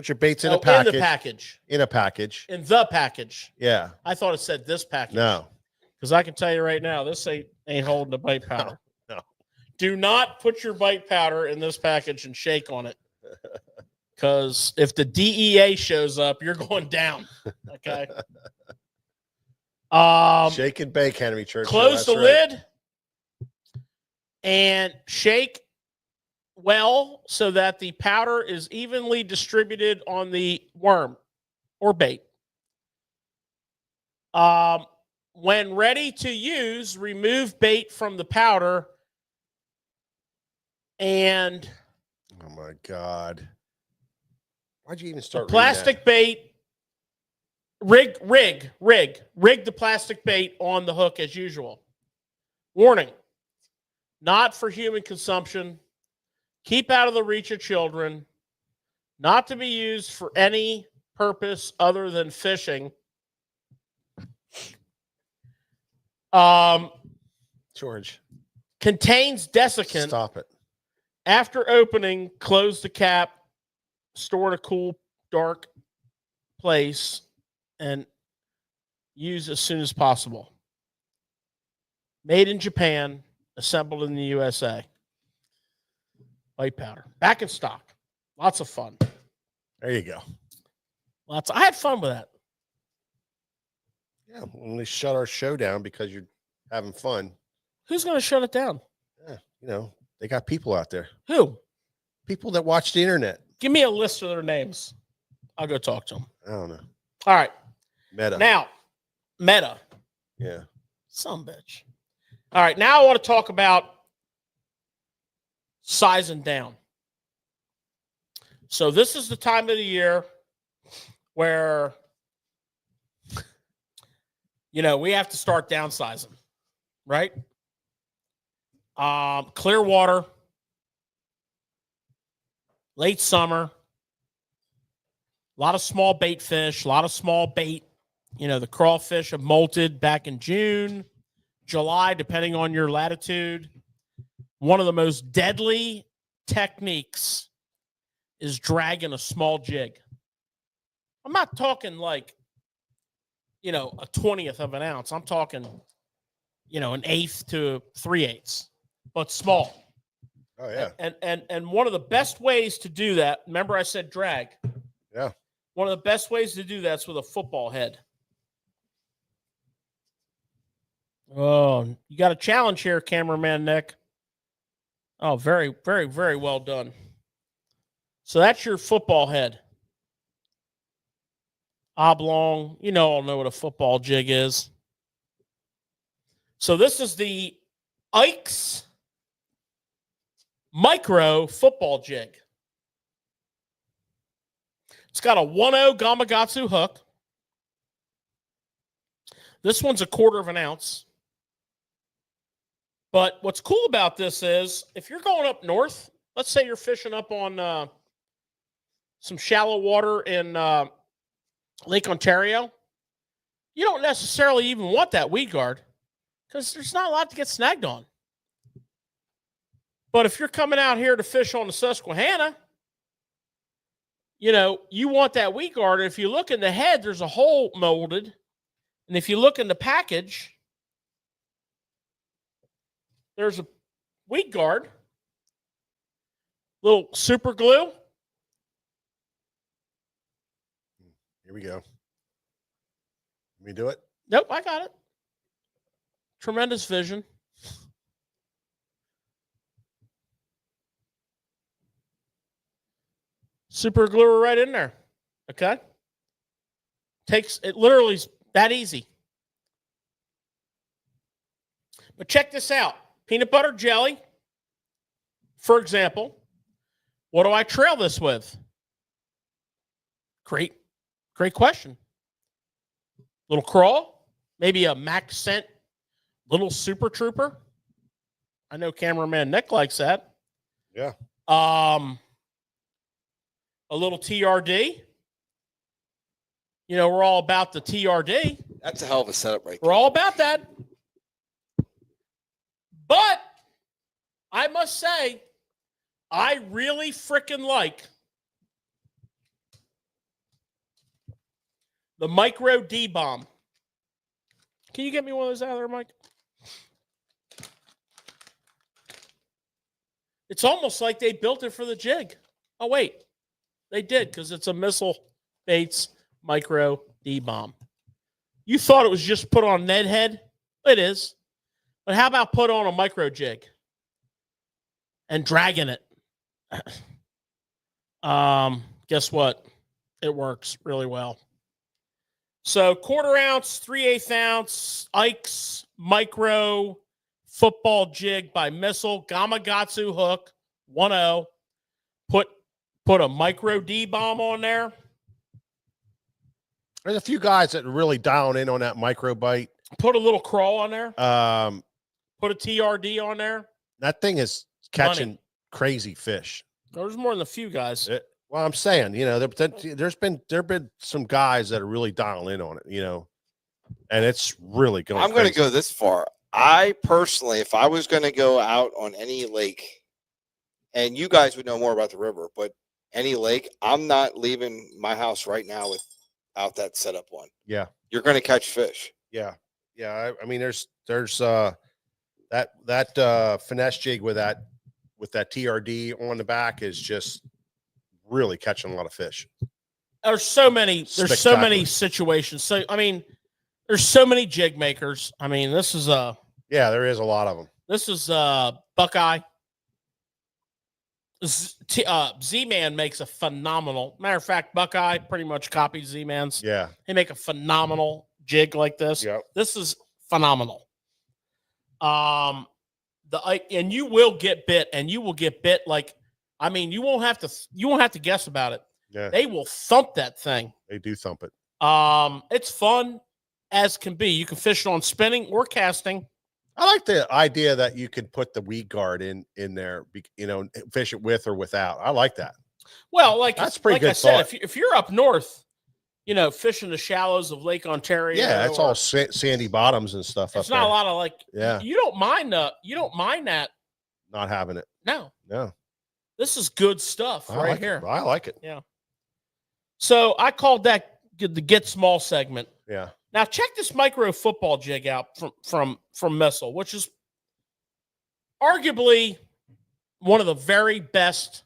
your baits in a package. In the package. In a package. In the package. Yeah. I thought it said this package. No. Because I can tell you right now, this ain't holding the bite powder. No. Do not put your bite powder in this package and shake on it. Because if the DEA shows up, you're going down. Okay. Shake and bake, Henry Church. Close the lid and shake well so that the powder is evenly distributed on the worm or bait. When ready to use, remove bait from the powder and oh my God. Why'd you even start plastic bait? Rig the plastic bait on the hook as usual. Warning, not for human consumption. Keep out of the reach of children. Not to be used for any purpose other than fishing. George. Contains desiccant. Stop it. After opening, close the cap, store in a cool, dark place, and use as soon as possible. Made in Japan, assembled in the USA. White powder. Back in stock. Lots of fun. There you go. I had fun with that. Yeah, when we shut our show down because you're having fun. Who's going to shut it down? Yeah, you know, they got people out there. Who? People that watch the internet. Give me a list of their names. I'll go talk to them. I don't know. All right. Meta. Now, Meta. Yeah. Some bitch. All right. Now I want to talk about sizing down. So this is the time of the year where, you know, we have to start downsizing, right? Clear water, late summer, a lot of small bait fish, a lot of small bait. You know, the crawfish have molted back in June, July, depending on your latitude. One of the most deadly techniques is dragging a small jig. I'm not talking like, you know, a 20th of an ounce. I'm talking, you know, an 1/8 to 3/8, but small. Oh, yeah. And one of the best ways to do that, remember I said drag? Yeah. One of the best ways to do that's with a football head. Oh, you got a challenge here, cameraman Nick. Oh, very, very, very well done. So that's your football head. Oblong. You know, all know what a football jig is. So this is the Ike's Micro Football Jig. It's got a 1/0 Gamakatsu hook. This one's 1/4 of an ounce. But what's cool about this is if you're going up north, let's say you're fishing up on some shallow water in Lake Ontario, you don't necessarily even want that weed guard because there's not a lot to get snagged on. But if you're coming out here to fish on the Susquehanna, you know, you want that weed guard. If you look in the head, there's a hole molded. And if you look in the package, there's a weed guard, little super glue. Here we go. Let me do it. Nope, I got it. Tremendous vision. Super glue right in there. Okay. It literally is that easy. But check this out. Peanut butter jelly, for example. What do I trail this with? Great question. Little crawl, maybe a Max Scent little Super Trooper. I know cameraman Nick likes that. Yeah. A little TRD. You know, we're all about the TRD. That's a hell of a setup right We're there. all about that. But I must say, I really freaking like the Micro D Bomb. Can you get me one of those out of there, Mike? It's almost like they built it for the jig. Oh, wait. They did, because it's a Missile Baits Micro D Bomb. You thought it was just put on Ned head? It is. But how about put on a micro jig and dragging it? Guess what? It works really well. So 1/4 ounce, 3/8 ounce, Ike's Micro Football Jig by Missile, Gamakatsu hook, 1.0. Put a Micro D Bomb on there. There's a few guys that are really dialing in on that micro bite. Put a little crawl on there. Put a TRD on there. That thing is catching crazy fish. There's more than a few guys. Well, I'm saying, you know, there's been some guys that are really dialing in on it, you know, and it's really going. I'm going to go this far. I personally, if I was going to go out on any lake, and you guys would know more about the river, but any lake, I'm not leaving my house right now without that setup one. Yeah, you're going to catch fish. Yeah. I mean, there's that finesse jig with that TRD on the back is just really catching a lot of fish. There's so many situations. So I mean, there's so many jig makers. I mean, this is there is a lot of them. This is Buckeye. Z-Man makes a phenomenal. Matter of fact, Buckeye pretty much copies Z-Man's. Yeah, they make a phenomenal jig like this. Yep. This is phenomenal. And you will get bit, and you will get bit like. I mean, you won't have to guess about it. Yeah. They will thump that thing. They do thump it. It's fun as can be. You can fish it on spinning or casting. I like the idea that you could put the weed guard in there, you know, fish it with or without. I like that. Well, that's pretty good. I said, if you're up north, you know, fishing the shallows of Lake Ontario. Yeah, it's all sandy bottoms and stuff. It's not a lot of Yeah, you don't mind that. Not having it. No. This is good stuff here. I like it. Yeah. So I called that the Get Small segment. Yeah. Now check this micro football jig out from Missile, which is arguably one of the very best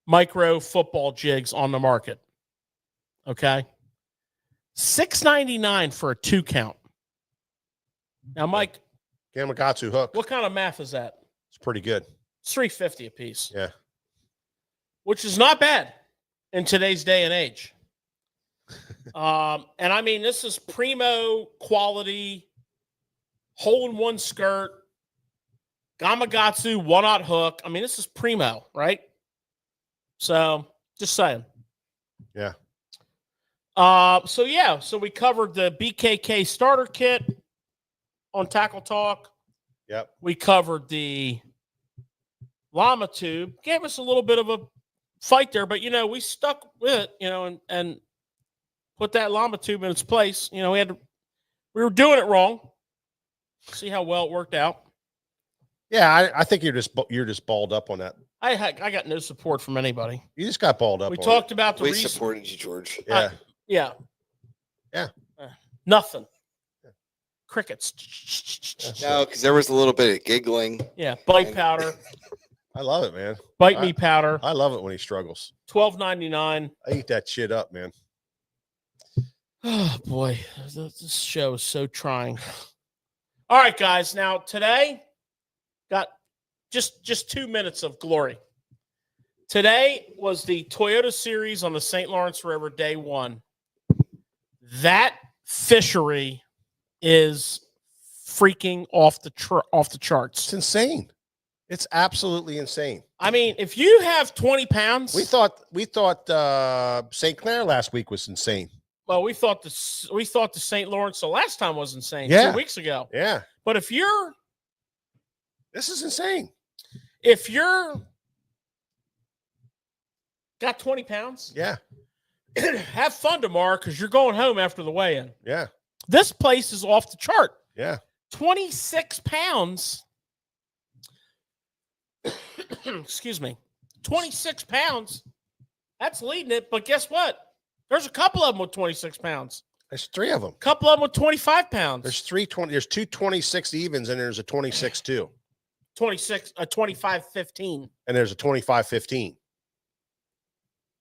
micro football jigs on the market. Okay. $6.99 for a 2 count. Now, Mike, Gamakatsu hook. What kind of math is that? It's pretty good. It's $3.50 a piece. Yeah. Which is not bad in today's day and age. And I mean, this is primo quality, hole-in-one skirt, Gamakatsu 1/0 hook. I mean, this is primo, right? So, just saying. Yeah. So we covered the BKK starter kit on Tackle Talk. Yep. We covered the llama tube. Gave us a little bit of a fight there, but you know, we stuck with it, you know, and put that llama tube in its place. You know, we were doing it wrong. See how well it worked out. Yeah, I think you're just balled up on that. I got no support from anybody. You just got balled up. We talked about the we supported you, George. Yeah. Yeah. Yeah. Nothing. Crickets. No, because there was a little bit of giggling. Yeah, bite powder. I love it, man. Bite me powder. I love it when he struggles. $12.99. I eat that shit up, man. Oh boy, this show is so trying. All right, guys. Now today, got just 2 minutes of glory. Today was the Toyota Series on the St. Lawrence River, day one. That fishery is freaking off the charts. It's insane. It's absolutely insane. I mean, if you have 20 pounds, We thought St. Clair last week was insane. well, we thought the St. Lawrence the last time was insane, Yeah. 2 weeks ago. Yeah, But if you're this is insane. got 20 pounds, Yeah, have fun tomorrow because you're going home after the weigh-in. yeah, This place is off the chart. yeah. 26 pounds. Excuse me. 26 pounds. That's leading it. But guess what? There's a couple of them with 26 pounds. There's 3 of them. A couple of them with 25 pounds. There's 320. There's 2 26 evens, and there's a 26 too, 25-15. and there's a 25-15.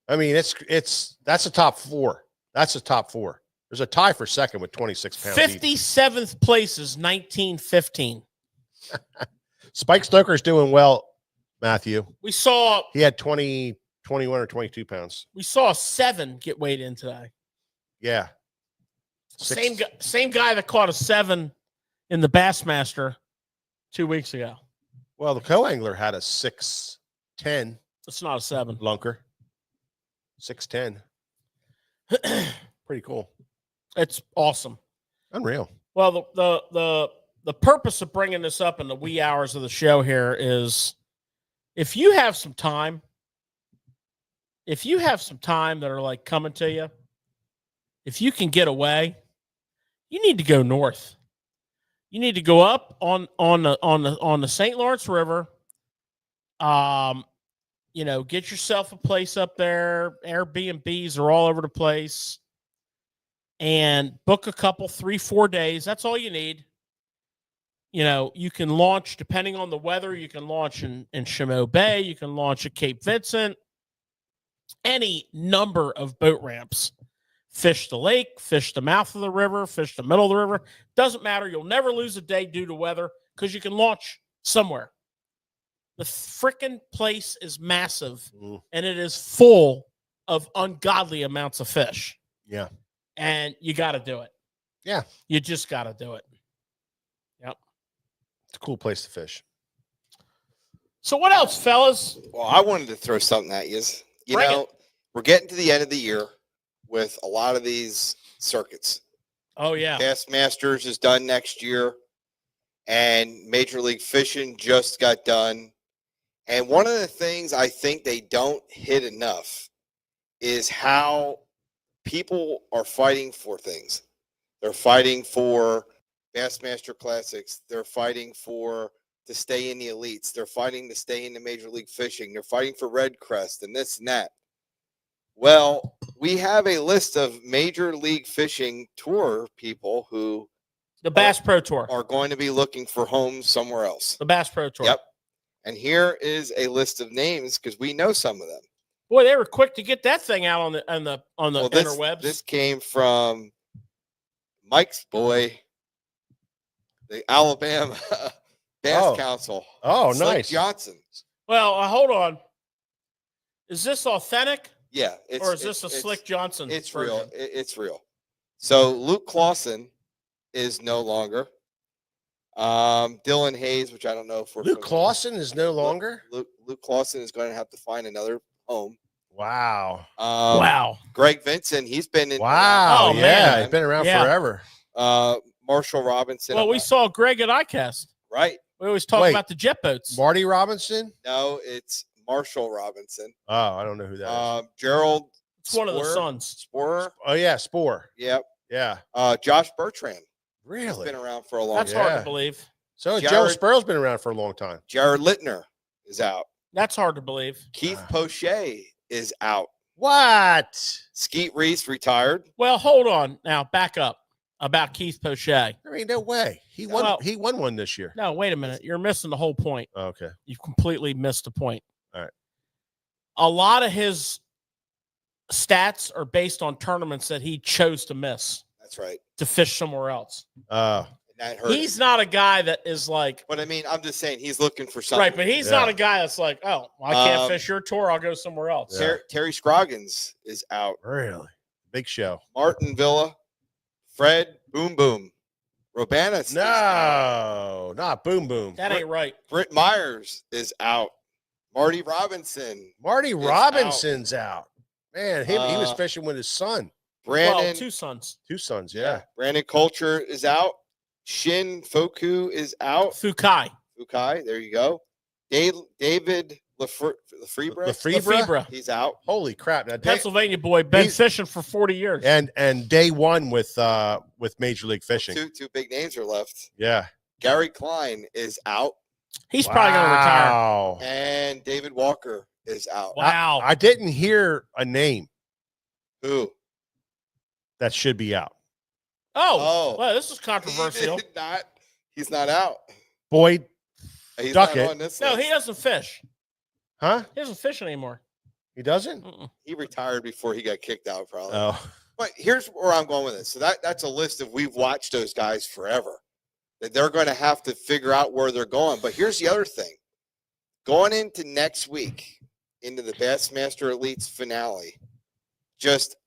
I mean, that's a top 4. That's a top 4. There's a tie for second with 26 pounds. 57th place is 19-15. Spike Stoker's doing well, Matthew. We saw He had 20, 21 or 22 pounds. 7 get weighed in today. Yeah. Same guy that caught a 7 in the Bassmaster 2 weeks ago. Well, the co-angler had a 6'10" It's not a 7. lunker. 6'10". Pretty cool. It's awesome. Unreal. Well, the purpose of bringing this up in the wee hours of the show here is if you have some time that are like coming to you, if you can get away, you need to go north. You need to go up on the St. Lawrence River. Get yourself a place up there. Airbnbs are all over the place. And book a couple, 3-4 days. That's all you need. You can launch, depending on the weather, you can launch in Chameau Bay. You can launch at Cape Vincent. Any number of boat ramps. Fish the lake, fish the mouth of the river, fish the middle of the river. Doesn't matter. You'll never lose a day due to weather because you can launch somewhere. The frickin' place is massive, and it is full of ungodly amounts of fish. Yeah. And you got to do it. Yeah. You just got to do it. Yep. It's a cool place to fish. So what else, fellas? Well, I wanted to throw something at you. Bring it. We're getting to the end of the year with a lot of these circuits. Oh, yeah. Bassmasters is done next year, and Major League Fishing just got done. And one of the things I think they don't hit enough is how people are fighting for things. They're fighting for Bassmaster Classics. They're fighting to stay in the elites. They're fighting to stay in the Major League Fishing. They're fighting for Red Crest and this and that. Well, we have a list of Major League Fishing Tour people who The Bass Pro Tour. are going to be looking for homes somewhere else. The Bass Pro Tour. Yep. And here is a list of names because we know some of them. Boy, they were quick to get that thing out on the interwebs. This came from Mike's boy, the Alabama Bass Council. Oh, Slick nice. Johnson. Well, hold on. Is this authentic? Yeah. Or is this a Slick Johnson? It's version? real. It's real. So Luke Clausen is no longer. Dylan Hayes, which I don't know if we're Luke Clausen is no longer? Luke Clausen is going to have to find another home. Wow. Wow. Greg Vincent, he's been in. Wow. Oh, yeah. man. He's been around Yeah. forever. Marshall Robinson. Well, we saw Greg at iCast. Right. We always talk Wait. about the jet boats. Marty Robinson? No, it's Marshall Robinson. Oh, I don't know who that is. Gerald. It's one of the Sporer. sons. Sporer. Oh, yeah. Spore. Yep. Yeah. Josh Bertrand. He's Really? been around for a long That's time. hard Yeah. to believe. So Joe Jared- Spurl's been around for a long time. Jared Littner is out. That's hard to believe. Keith Poche is out. What? Skeet Reese retired. Well, hold on. Now, back up about Keith Poche. There ain't no way. He won. Well- He won one this year. No, wait a minute. You're missing the whole point. Oh, okay. You've completely missed the point. All right. A lot of his stats are based on tournaments that he chose to miss That's right. to fish somewhere else. And That hurt. He's not a guy that is like. But I mean, I'm just saying he's looking for something. Right, but he's not a guy that's like, oh, I can't fish your tour. I'll go somewhere else. Yeah. Terry Scroggins is out. Really? Big show. Martin Villa, Fred Boom Boom, Robanus. No, not Boom Boom. That ain't right. Britt Myers is out. Marty Robinson. Marty Robinson's out. Man, he was fishing with his son. Brandon. Well, 2 sons. 2 sons, yeah. Brandon Culture is out. Shin Foku is out. Fukai. There you go. David Lefebvre? He's out. Holy crap. Now, Pennsylvania boy, been fishing for 40 years. And day 1 with Major League Fishing. Two big names are left. Yeah. Gary Klein is out. He's probably going to retire. And David Walker is out. Wow. I didn't hear a name Who? that should be out. Oh, well, this is controversial. He's not out. Boyd He's Duckett. not on this No, list. he doesn't fish. Huh? He doesn't fish anymore. He doesn't? He retired before he got kicked out, probably. Oh. But here's where I'm going with this. So that's a list of we've watched those guys forever. That they're going to have to figure out where they're going. But here's the other thing. Going into next week, into the Bassmaster Elites finale,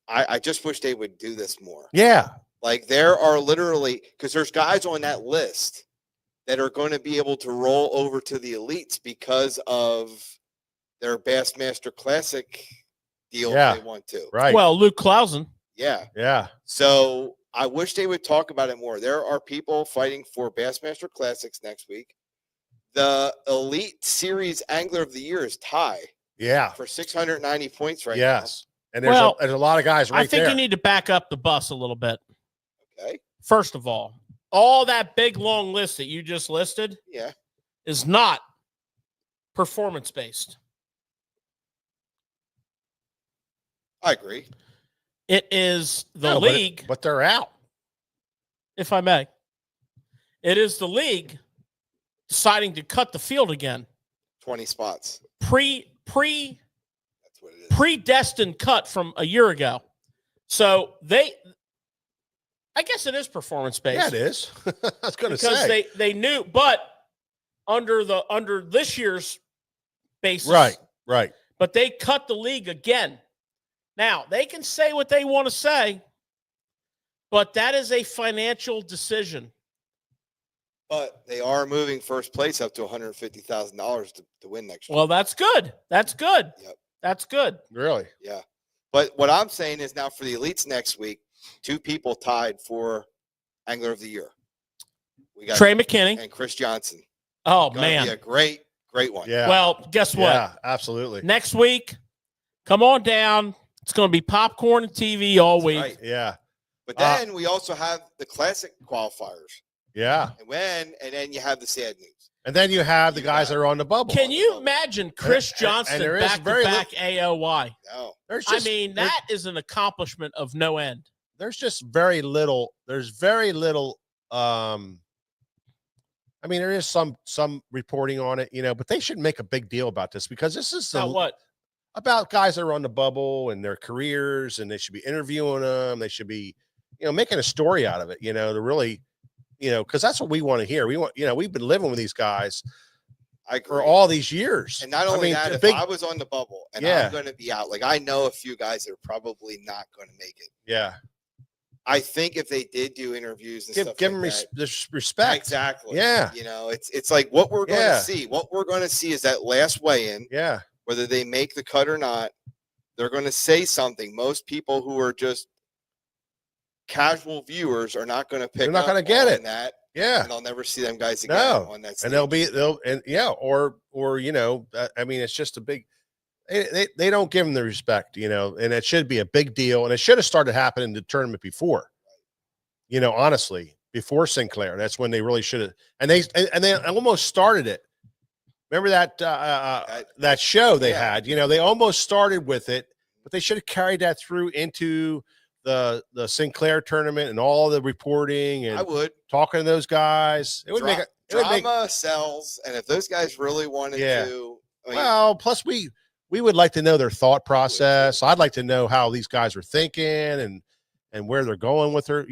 I just wish they would do this more. Yeah. Like there are literally, because there's guys on that list that are going to be able to roll over to the elites because of their Bassmaster Classic deal if they want to. Right. Well, Luke Clausen. Yeah. Yeah. So I wish they would talk about it more. There are people fighting for Bassmaster Classics next week. The Elite Series Angler of the Year is Ty. Yeah. For 690 points right now. Yes. And there's a lot of guys right there. I think you need to back up the bus a little bit. Okay. First of all that big long list that you just listed is not performance based. I agree. It is the league. But they're out. If I may. It is the league deciding to cut the field again. 20 spots. That's what it is. Predestined cut from a year ago. So I guess it is performance based. Yeah, it is. I was going to say. Because they knew, but under this year's basis. Right. But they cut the league again. Now, they can say what they want to say, but that is a financial decision. But they are moving first place up to $150,000 to win next year. Well, that's good. That's good. Yep. That's good. Really? Yeah. But what I'm saying is now for the elites next week, 2 people tied for Angler of the Year. We got Trey McKinney and Chris Johnson. Oh, Gonna man. be a great one. Yeah. Well, guess what? Yeah, absolutely. Next week, come on down. It's going to be popcorn and TV all week. Right. Yeah. But then we also have the classic qualifiers. Yeah. And then you have the sad news. And then you have the guys that are on the bubble. Can you imagine Chris Johnson there is back-to-back AOY? No. That is an accomplishment of no end. There's just very little. There's very little. I mean, there is some reporting on it, but they should make a big deal about this because this is about guys that are on the bubble and their careers, and they should be interviewing them. They should be, making a story out of it, to really, because that's what we want to hear. We want, we've been living with these guys for all these years. And not only that, if I was on the bubble and I'm going to be out, like I know a few guys that are probably not going to make it. Yeah. I think if they did do interviews and stuff, give them respect. Exactly. Yeah. It's like what we're going to see. What we're going to see is that last weigh-in. Yeah. Whether they make the cut or not, they're going to say something. Most people who are just casual viewers are not going to pick. They're not going to get it. That. Yeah. And I'll never see them guys again on that stage. And I mean, it's just a big. They don't give them the respect, and it should be a big deal, and it should have started happening in the tournament before, honestly, before Sinclair. That's when they really should have, and they almost started it. Remember that show they had, they almost started with it, but they should have carried that through into the Sinclair tournament and all the reporting and talking to those guys. It would make drama sells, and if those guys really wanted to, plus we would like to know their thought process. I'd like to know how these guys are thinking and where they're going with their,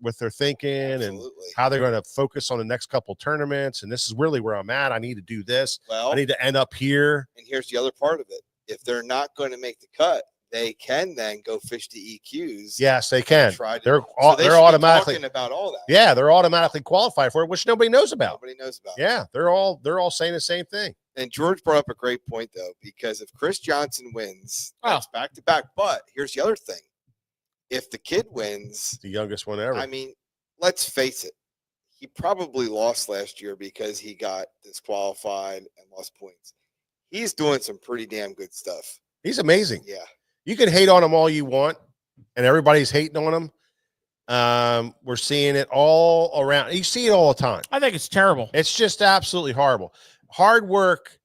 with their thinking and Absolutely. how they're going to focus on the next couple tournaments. And this is really where I'm at. I need to do this. Well, I need to end up here. and here's the other part of it. If they're not going to make the cut, they can then go fish the EQs. Yes, they can. Try to, They're so they they're should be automatically talking about all that. Yeah, they're automatically qualified for it, which nobody knows about. Nobody knows about. Yeah, they're all saying the same thing. And George brought up a great point though, because if Chris Johnson wins, Oh. that's back to back. But here's the other thing: if the kid wins, The youngest one ever. I mean, let's face it, he probably lost last year because he got disqualified and lost points. He's doing some pretty damn good stuff. He's amazing. Yeah. You can hate on him all you want, and everybody's hating on him. We're seeing it all around. You see it all the time. I think it's terrible. It's just absolutely horrible. Hard work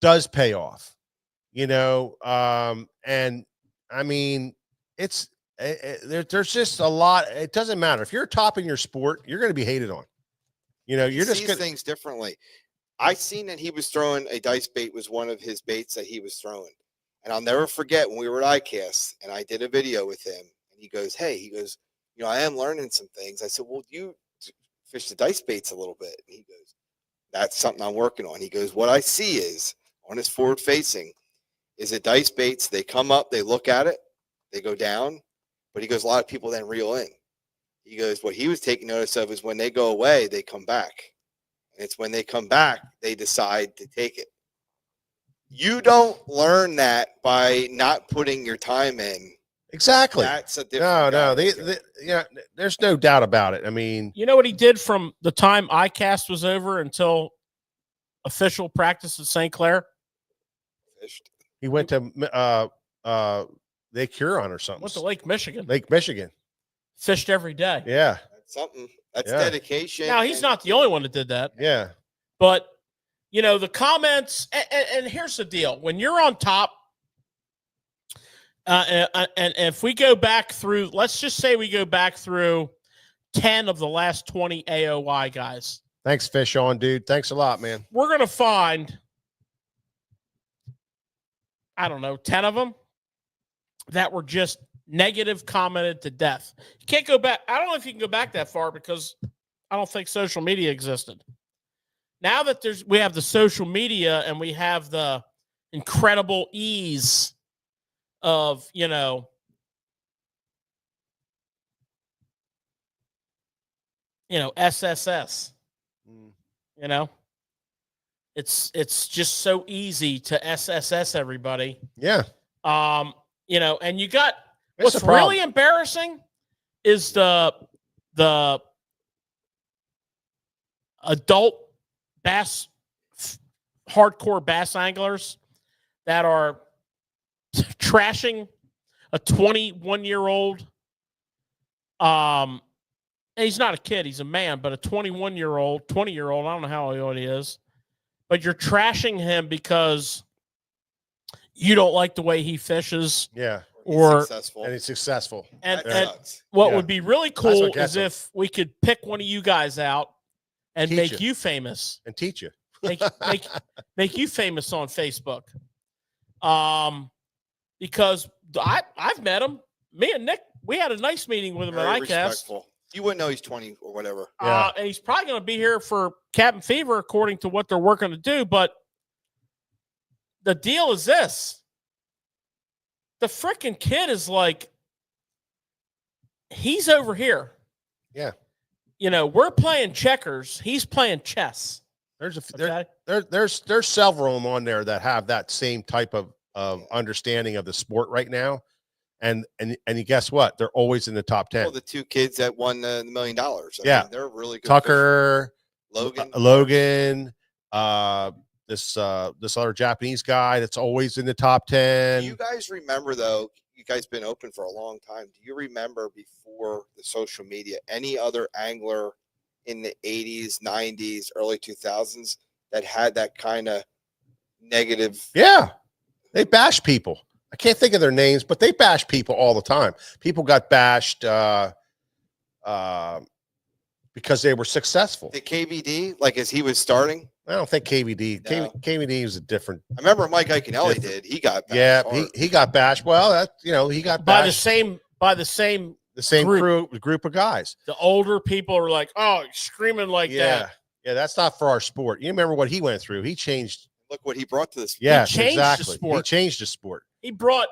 does pay off, and I mean, there's just a lot. It doesn't matter if you're top in your sport, you're going to be hated on. You're He just sees gonna, things differently. I seen that he was throwing a dice bait was one of his baits that he was throwing. And I'll never forget when we were at iCast and I did a video with him and he goes, I am learning some things. I said, well, you fish the dice baits a little bit. And he goes, that's something I'm working on. He goes, what I see is on his forward facing is it dice baits. They come up, they look at it, they go down. But he goes, a lot of people then reel in. He goes, what he was taking notice of is when they go away, they come back. And it's when they come back, they decide to take it. You don't learn that by not putting your time in. exactly. That's a different. There's no doubt about it. I mean, You know what he did from the time iCast was over until official practice at St. Clair? he went to Lake Huron or something. Went to Lake Michigan. Lake Michigan. Fished every day. Yeah, That's something. That's Yeah. dedication. Now, he's not the only one that did that. yeah. But, the comments, and here's the deal. When you're on top, and if we go back through, let's just say we go back through 10 of the last 20 AOY guys, Thanks, Fish On, dude. Thanks a lot, man. we're going to find, I don't know, 10 of them that were just negative commented to death. You can't go back. I don't know if you can go back that far because I don't think social media existed. Now that we have the social media and we have the incredible ease of, SSS, it's just so easy to SSS everybody. Yeah. And you got, That's what's the problem. really embarrassing is the adult hardcore bass anglers that are trashing a 21-year-old. And he's not a kid, he's a man, but a 21-year-old, 20-year-old, I don't know how old he is, but you're trashing him because you don't like the way he fishes. Yeah. Or successful. And he's successful. and Sucks. what Yeah. would be really what cool gets is him. if we could pick one of you guys out and Teach make you. you famous. And teach you. Make you famous on Facebook. Because I've met him. Me and Nick, we had a nice meeting with him Very at iCast. respectful. You wouldn't know he's 20 or whatever. Yeah. And he's probably going to be here for Captain Fever according to what they're working to do. But the deal is this. The freaking kid is like, he's over here. Yeah. We're playing checkers. He's playing chess. There's Okay. there's several of them on there that have that same type of understanding of the sport right now. And you guess what? They're always in the top 10. Well, the two kids that won the $1 million. I Yeah. mean, they're really good. Tucker, fishers. Logan, this other Japanese guy that's always in the top 10. Do you guys remember, though, you guys been open for a long time. Do you remember before the social media, any other angler in the 80s, 90s, early 2000s that had that kind of negative? Yeah. They bash people. I can't think of their names, but they bash people all the time. People got bashed because they were successful. The KVD, like as he was starting? I don't think KVD. No. KVD was a different. I remember Mike Iaconelli Different. did. He got bashed Yeah, hard. he got bashed. Well, that he got By the bashed. same the same group of guys. The older people are like, oh, screaming like that. Yeah, that's not for our sport. You remember what he went through? He changed. Look what he brought to this. Yes, he changed exactly. the sport. He changed the sport. He brought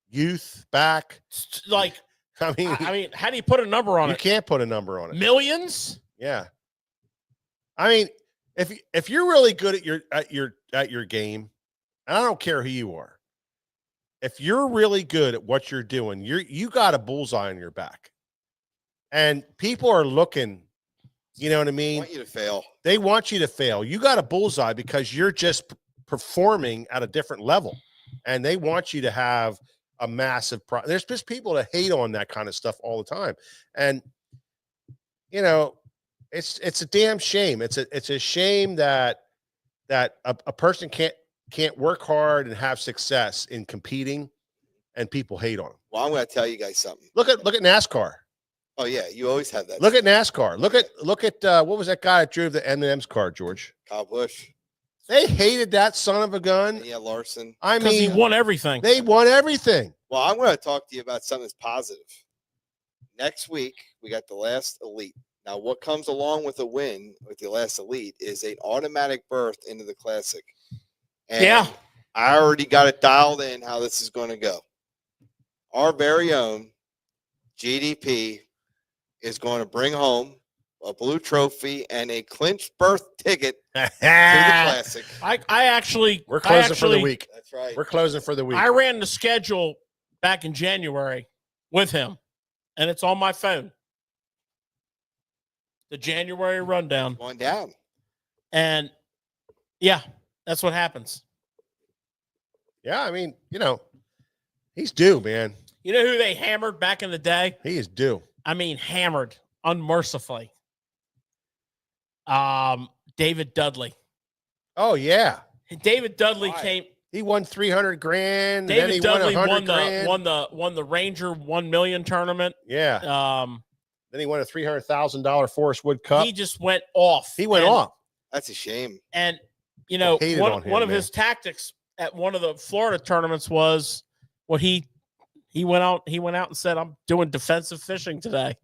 youth back. Like, I mean, how do you put a number on it? You can't put a number on it. Millions? Yeah. I mean, if you're really good at your game, and I don't care who you are, if you're really good at what you're doing, you got a bullseye on your back. And people are looking, you know what I mean? They want you to fail. They want you to fail. You got a bullseye because you're just performing at a different level. And they want you to have a massive there's just people that hate on that kind of stuff all the time. And you know, it's a damn shame. It's a shame that a person can't work hard and have success in competing, and people hate on them. Well, I'm going to tell you guys something. Look at NASCAR. Oh yeah, you always have that. Look at NASCAR. Look at what was that guy that drove the M&M's car, George? Kyle Busch. They hated that son of a gun. Yeah, Larson. I mean, he won everything. They won everything. Well, I'm going to talk to you about something that's positive. Next week, we got the last elite. Now, what comes along with a win with the last elite is an automatic berth into the classic. And yeah. I already got it dialed in how this is going to go. Our very own GDP is going to bring home a blue trophy and a clinched berth ticket to the classic. We're closing for the week. That's right. We're closing for the week. I ran the schedule back in January with him, and it's on my phone. The January rundown. Going down. And yeah, that's what happens. Yeah, I mean, you know, he's due, man. You know who they hammered back in the day? He is due. I mean, hammered unmercifully. David Dudley. Oh yeah, David Dudley came. He won $300,000. David then he Dudley won $100,000. won the Ranger 1 million tournament. Yeah. Then he won a $300,000 Forest Wood Cup. He just went off. He went off. That's a shame. And you know, one of his tactics at one of the Florida tournaments was what he went out and said, "I'm doing defensive fishing today."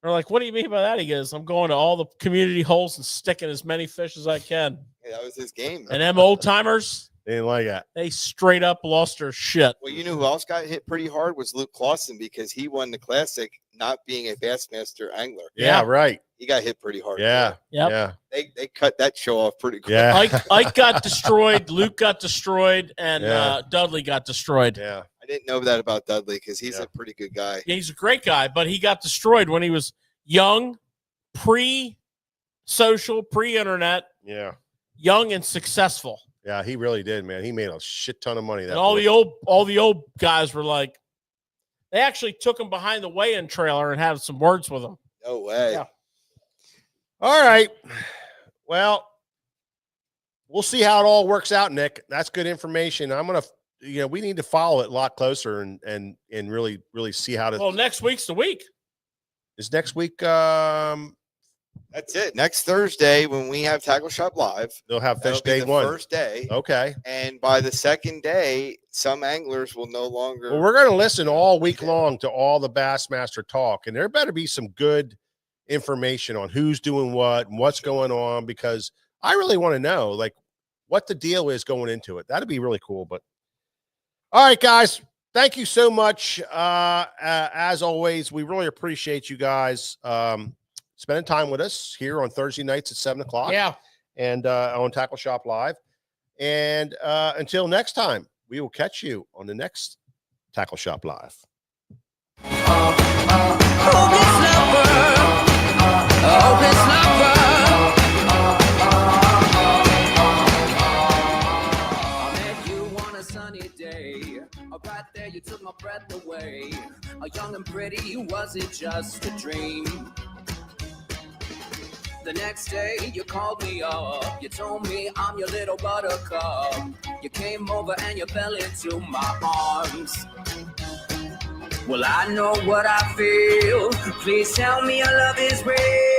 They're like, "What do you mean by that?" He goes, "I'm going to all the community holes and sticking as many fish as I can." Yeah, that was his game. And them old timers, they didn't like that. They straight up lost their shit. Well, you know who else got hit pretty hard was Luke Clausen, because he won the classic not being a Bassmaster angler. Yeah, right. He got hit pretty hard. Yeah. Yep. Yeah. They cut that show off pretty quick. Yeah. Ike got destroyed, Luke got destroyed, and Dudley got destroyed. Yeah. I didn't know that about Dudley because he's a pretty good guy. Yeah, he's a great guy, but he got destroyed when he was young, pre-social, pre-internet. Yeah. Young and successful. Yeah, he really did, man. He made a shit ton of money. And all the old guys were like, they actually took him behind the weigh-in trailer and had some words with him. No way. Yeah. All right. Well, we'll see how it all works out, Nick. That's good information. I'm gonna, we need to follow it a lot closer and really, really see how to. Well, next week's the week. Is next week? That's it. Next Thursday, when we have Tackle Shop Live, they'll have fish day one. First day. Okay. And by the second day, some anglers will no longer. Well, we're going to listen all week long to all the Bassmaster talk, and there better be some good information on who's doing what and what's going on, because I really want to know, like, what the deal is going into it. That'd be really cool. But all right, guys, thank you so much. As always, we really appreciate you guys spending time with us here on Thursday nights at 7:00. Yeah. And on Tackle Shop Live. And until next time, we will catch you on the next Tackle Shop Live. I met you on a sunny day. Right there, you took my breath away. Young and pretty, was it just a dream? The next day you called me up, you told me I'm your little buttercup. You came over and you fell into my arms. Well, I know what I feel. Please tell me your love is real.